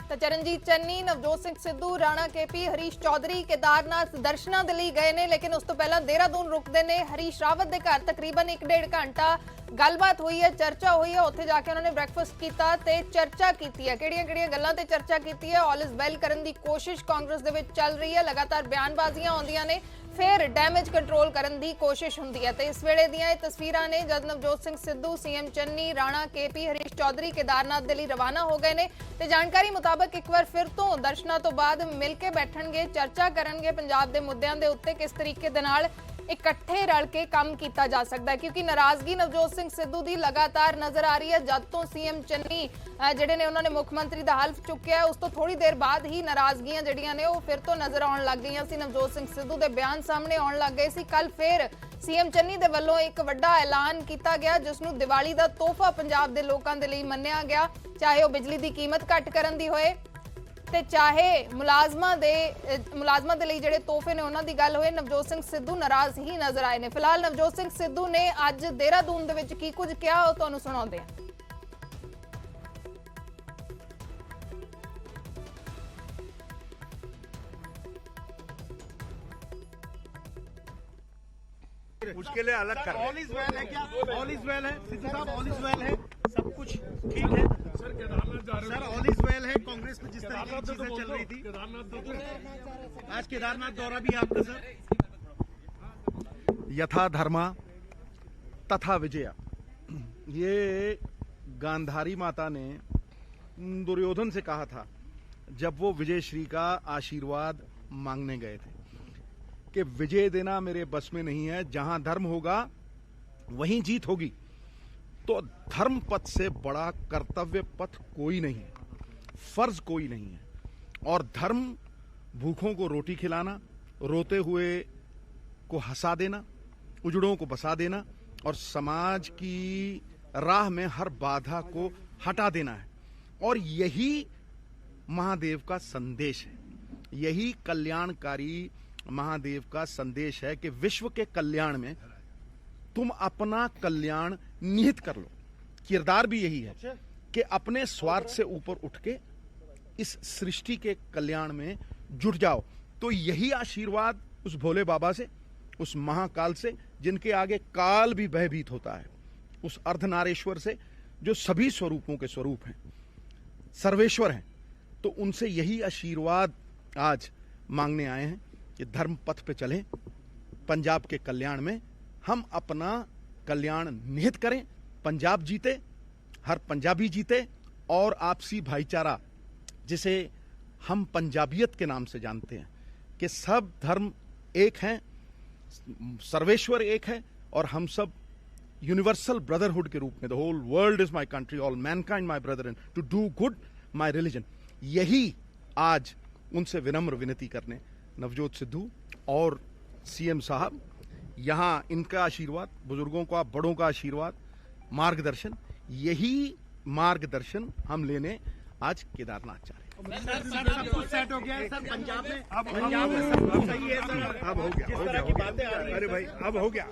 ਤਾਂ ਚਰਨਜੀਤ ਚੰਨੀ, ਨਵਜੋਤ ਸਿੰਘ ਸਿੱਧੂ, ਰਾਣਾ ਕੇਪੀ, ਹਰੀਸ਼ ਚੌਧਰੀ ਕੇਦਾਰਨਾਥ ਦਰਸ਼ਨਾਂ ਦੇ ਲਈ ਗਏ ਨੇ, ਲੇਕਿਨ ਉਸ ਤੋਂ ਪਹਿਲਾਂ ਦੇਹਰਾਦੂਨ ਰੁਕਦੇ ਨੇ। ਹਰੀਸ਼ ਰਾਵਤ ਦੇ ਘਰ ਤਕਰੀਬਨ 1.5 ਘੰਟਾ ਗੱਲਬਾਤ ਹੋਈ ਹੈ, ਚਰਚਾ ਹੋਈ ਹੈ। ਉੱਥੇ ਜਾ ਕੇ ਉਹਨਾਂ ਨੇ ਬ੍ਰੈਕਫਾਸਟ ਕੀਤਾ ਤੇ ਚਰਚਾ ਕੀਤੀ ਹੈ। ਕਿਹੜੀਆਂ-ਕਿਹੜੀਆਂ ਗੱਲਾਂ ਤੇ ਚਰਚਾ ਕੀਤੀ ਹੈ? ਆਲ ਇਜ਼ ਵੈਲ ਕਰਨ ਦੀ ਕੋਸ਼ਿਸ਼ ਕਾਂਗਰਸ ਦੇ ਵਿੱਚ ਚੱਲ ਰਹੀ ਹੈ, ਲਗਾਤਾਰ ਬਿਆਨਬਾਜ਼ੀਆਂ ਆਉਂਦੀਆਂ ਨੇ, ਫਿਰ ਡੈਮੇਜ ਕੰਟਰੋਲ ਕਰਨ ਦੀ ਕੋਸ਼ਿਸ਼ ਹੁੰਦੀ ਹੈ। ਤੇ ਇਸ ਵੇਲੇ ਦੀਆਂ ਇਹ ਤਸਵੀਰਾਂ ਨੇ ਜਦ ਨਵਜੋਤ ਸਿੰਘ ਸਿੱਧੂ, ਸੀਐਮ ਚੰਨੀ, ਰਾਣਾ ਕੇਪੀ, ਹਰੀਸ਼ ਚੌਧਰੀ ਕੇਦਾਰਨਾਥ ਦੇ ਲਈ ਰਵਾਨਾ ਹੋ ਗਏ ਨੇ ਤੇ ਜਾਣਕਾਰੀ ਮੁਤਾਬਕ ਇੱਕ ਵਾਰ ਫਿਰ ਤੋਂ ਦਰਸ਼ਨਾਂ ਤੋਂ ਬਾਅਦ ਮਿਲ ਕੇ ਬੈਠਣਗੇ, ਚਰਚਾ ਕਰਨਗੇ ਪੰਜਾਬ ਦੇ ਮੁੱਦਿਆਂ ਦੇ ਉੱਤੇ, ਕਿਸ ਤਰੀਕੇ ਦੇ ਨਾਲ ਇਕੱਠੇ ਰਲ ਕੇ ਕੰਮ ਕੀਤਾ ਜਾ ਸਕਦਾ ਹੈ। ਕਿਉਂਕਿ ਨਾਰਾਜ਼ਗੀ ਨਵਜੋਤ ਸਿੰਘ ਸਿੱਧੂ ਦੀ ਲਗਾਤਾਰ ਨਜ਼ਰ ਆ ਰਹੀ ਹੈ। ਜਦ ਤੋਂ ਸੀਐਮ ਚੰਨੀ ਜਿਹੜੇ ਨੇ ਉਹਨਾਂ ਨੇ ਮੁੱਖ ਮੰਤਰੀ ਦਾ ਹਲਫ ਚੁੱਕਿਆ, ਉਸ ਤੋਂ ਥੋੜੀ ਦੇਰ ਬਾਅਦ ਹੀ ਨਾਰਾਜ਼ਗੀਆਂ ਜਿਹੜੀਆਂ ਨੇ ਉਹ ਫਿਰ ਤੋਂ ਨਜ਼ਰ ਆਉਣ ਲੱਗ ਗਈਆਂ ਸੀ। ਨਵਜੋਤ ਸਿੰਘ ਸਿੱਧੂ ਦੇ ਬਿਆਨ ਸਾਹਮਣੇ ਆਉਣ ਲੱਗ ਗਏ ਸੀ। ਕੱਲ ਫਿਰ ਸੀਐਮ ਚੰਨੀ ਦੇ ਵੱਲੋਂ ਇੱਕ ਵੱਡਾ ਐਲਾਨ ਕੀਤਾ ਗਿਆ ਜਿਸ ਨੂੰ ਦੀਵਾਲੀ ਦਾ ਤੋਹਫਾ ਪੰਜਾਬ ਦੇ ਲੋਕਾਂ ਦੇ ਲਈ ਮੰਨਿਆ ਗਿਆ, ਚਾਹੇ ਉਹ ਬਿਜਲੀ ਦੀ ਕੀਮਤ ਘੱਟ ਕਰਨ ਦੀ ਹੋਏ ਤੇ ਚਾਹੇ ਮੁਲਾਜ਼ਮਾਂ ਦੇ ਲਈ ਜਿਹੜੇ ਤੋਹਫੇ ਨੇ ਉਹਨਾਂ ਦੀ ਗੱਲ ਹੋਏ। ਨਵਜੋਤ ਸਿੰਘ ਸਿੱਧੂ ਨਾਰਾਜ਼ ਹੀ ਨਜ਼ਰ ਆਏ ਨੇ। ਫਿਲਹਾਲ ਨਵਜੋਤ ਸਿੰਘ ਸਿੱਧੂ ਨੇ ਅੱਜ ਦੇਹਰਾਦੂਨ ਦੇ ਵਿੱਚ ਕੀ ਕੁਝ ਕਿਹਾ ਉਹ ਤੁਹਾਨੂੰ ਸੁਣਾਉਂਦੇ ਹਾਂ। उसके लिए अलग कर ऑल इज वेल है क्या? ऑल इज वेल है सिद्धू साहब, ऑल इज वेल है, सब कुछ ठीक है सर, ऑल इज वेल है। कांग्रेस में जिस तरीके की चीजें चल रही थी, आज केदारनाथ दौरा भी है आपका सर। यथा धर्मा तथा विजया, ये गांधारी माता ने दुर्योधन से कहा था जब वो विजय श्री का आशीर्वाद मांगने गए थे कि विजय देना मेरे बस में नहीं है, जहां धर्म होगा वहीं जीत होगी। तो धर्म पथ से बड़ा कर्तव्य पथ कोई नहीं है, फर्ज कोई नहीं है। और धर्म भूखों को रोटी खिलाना, रोते हुए को हंसा देना, उजड़ों को बसा देना और समाज की राह में हर बाधा को हटा देना है। और यही महादेव का संदेश है, यही कल्याणकारी महादेव का संदेश है कि विश्व के कल्याण में तुम अपना कल्याण निहित कर लो। किरदार भी यही है कि अपने स्वार्थ से ऊपर उठ के इस सृष्टि के कल्याण में जुट जाओ। तो यही आशीर्वाद उस भोले बाबा से, उस महाकाल से जिनके आगे काल भी भयभीत होता है, उस अर्धनारेश्वर से जो सभी स्वरूपों के स्वरूप हैं, सर्वेश्वर हैं, तो उनसे यही आशीर्वाद आज मांगने आए हैं कि धर्म पथ पे चलें, पंजाब के कल्याण में हम अपना कल्याण निहित करें, पंजाब जीते, हर पंजाबी जीते और आपसी भाईचारा जिसे हम पंजाबियत के नाम से जानते हैं कि सब धर्म एक हैं, सर्वेश्वर एक है और हम सब यूनिवर्सल ब्रदरहुड के रूप में, the whole world is my country, all mankind my brother and to do good my religion, यही आज उनसे विनम्र विनती करने नवजोत सिद्धू और सीएम साहब, यहां इनका आशीर्वाद, बुजुर्गों का, बड़ों का आशीर्वाद, मार्गदर्शन, यही मार्गदर्शन हम लेने आज केदारनाथ जा रहे हैं। सर सब कुछ सेट हो गया है सर, पंजाब में सब कुछ सही है सर, अब हो गया, जिस तरह की बातें आ रही है अरे भाई अब हो गया।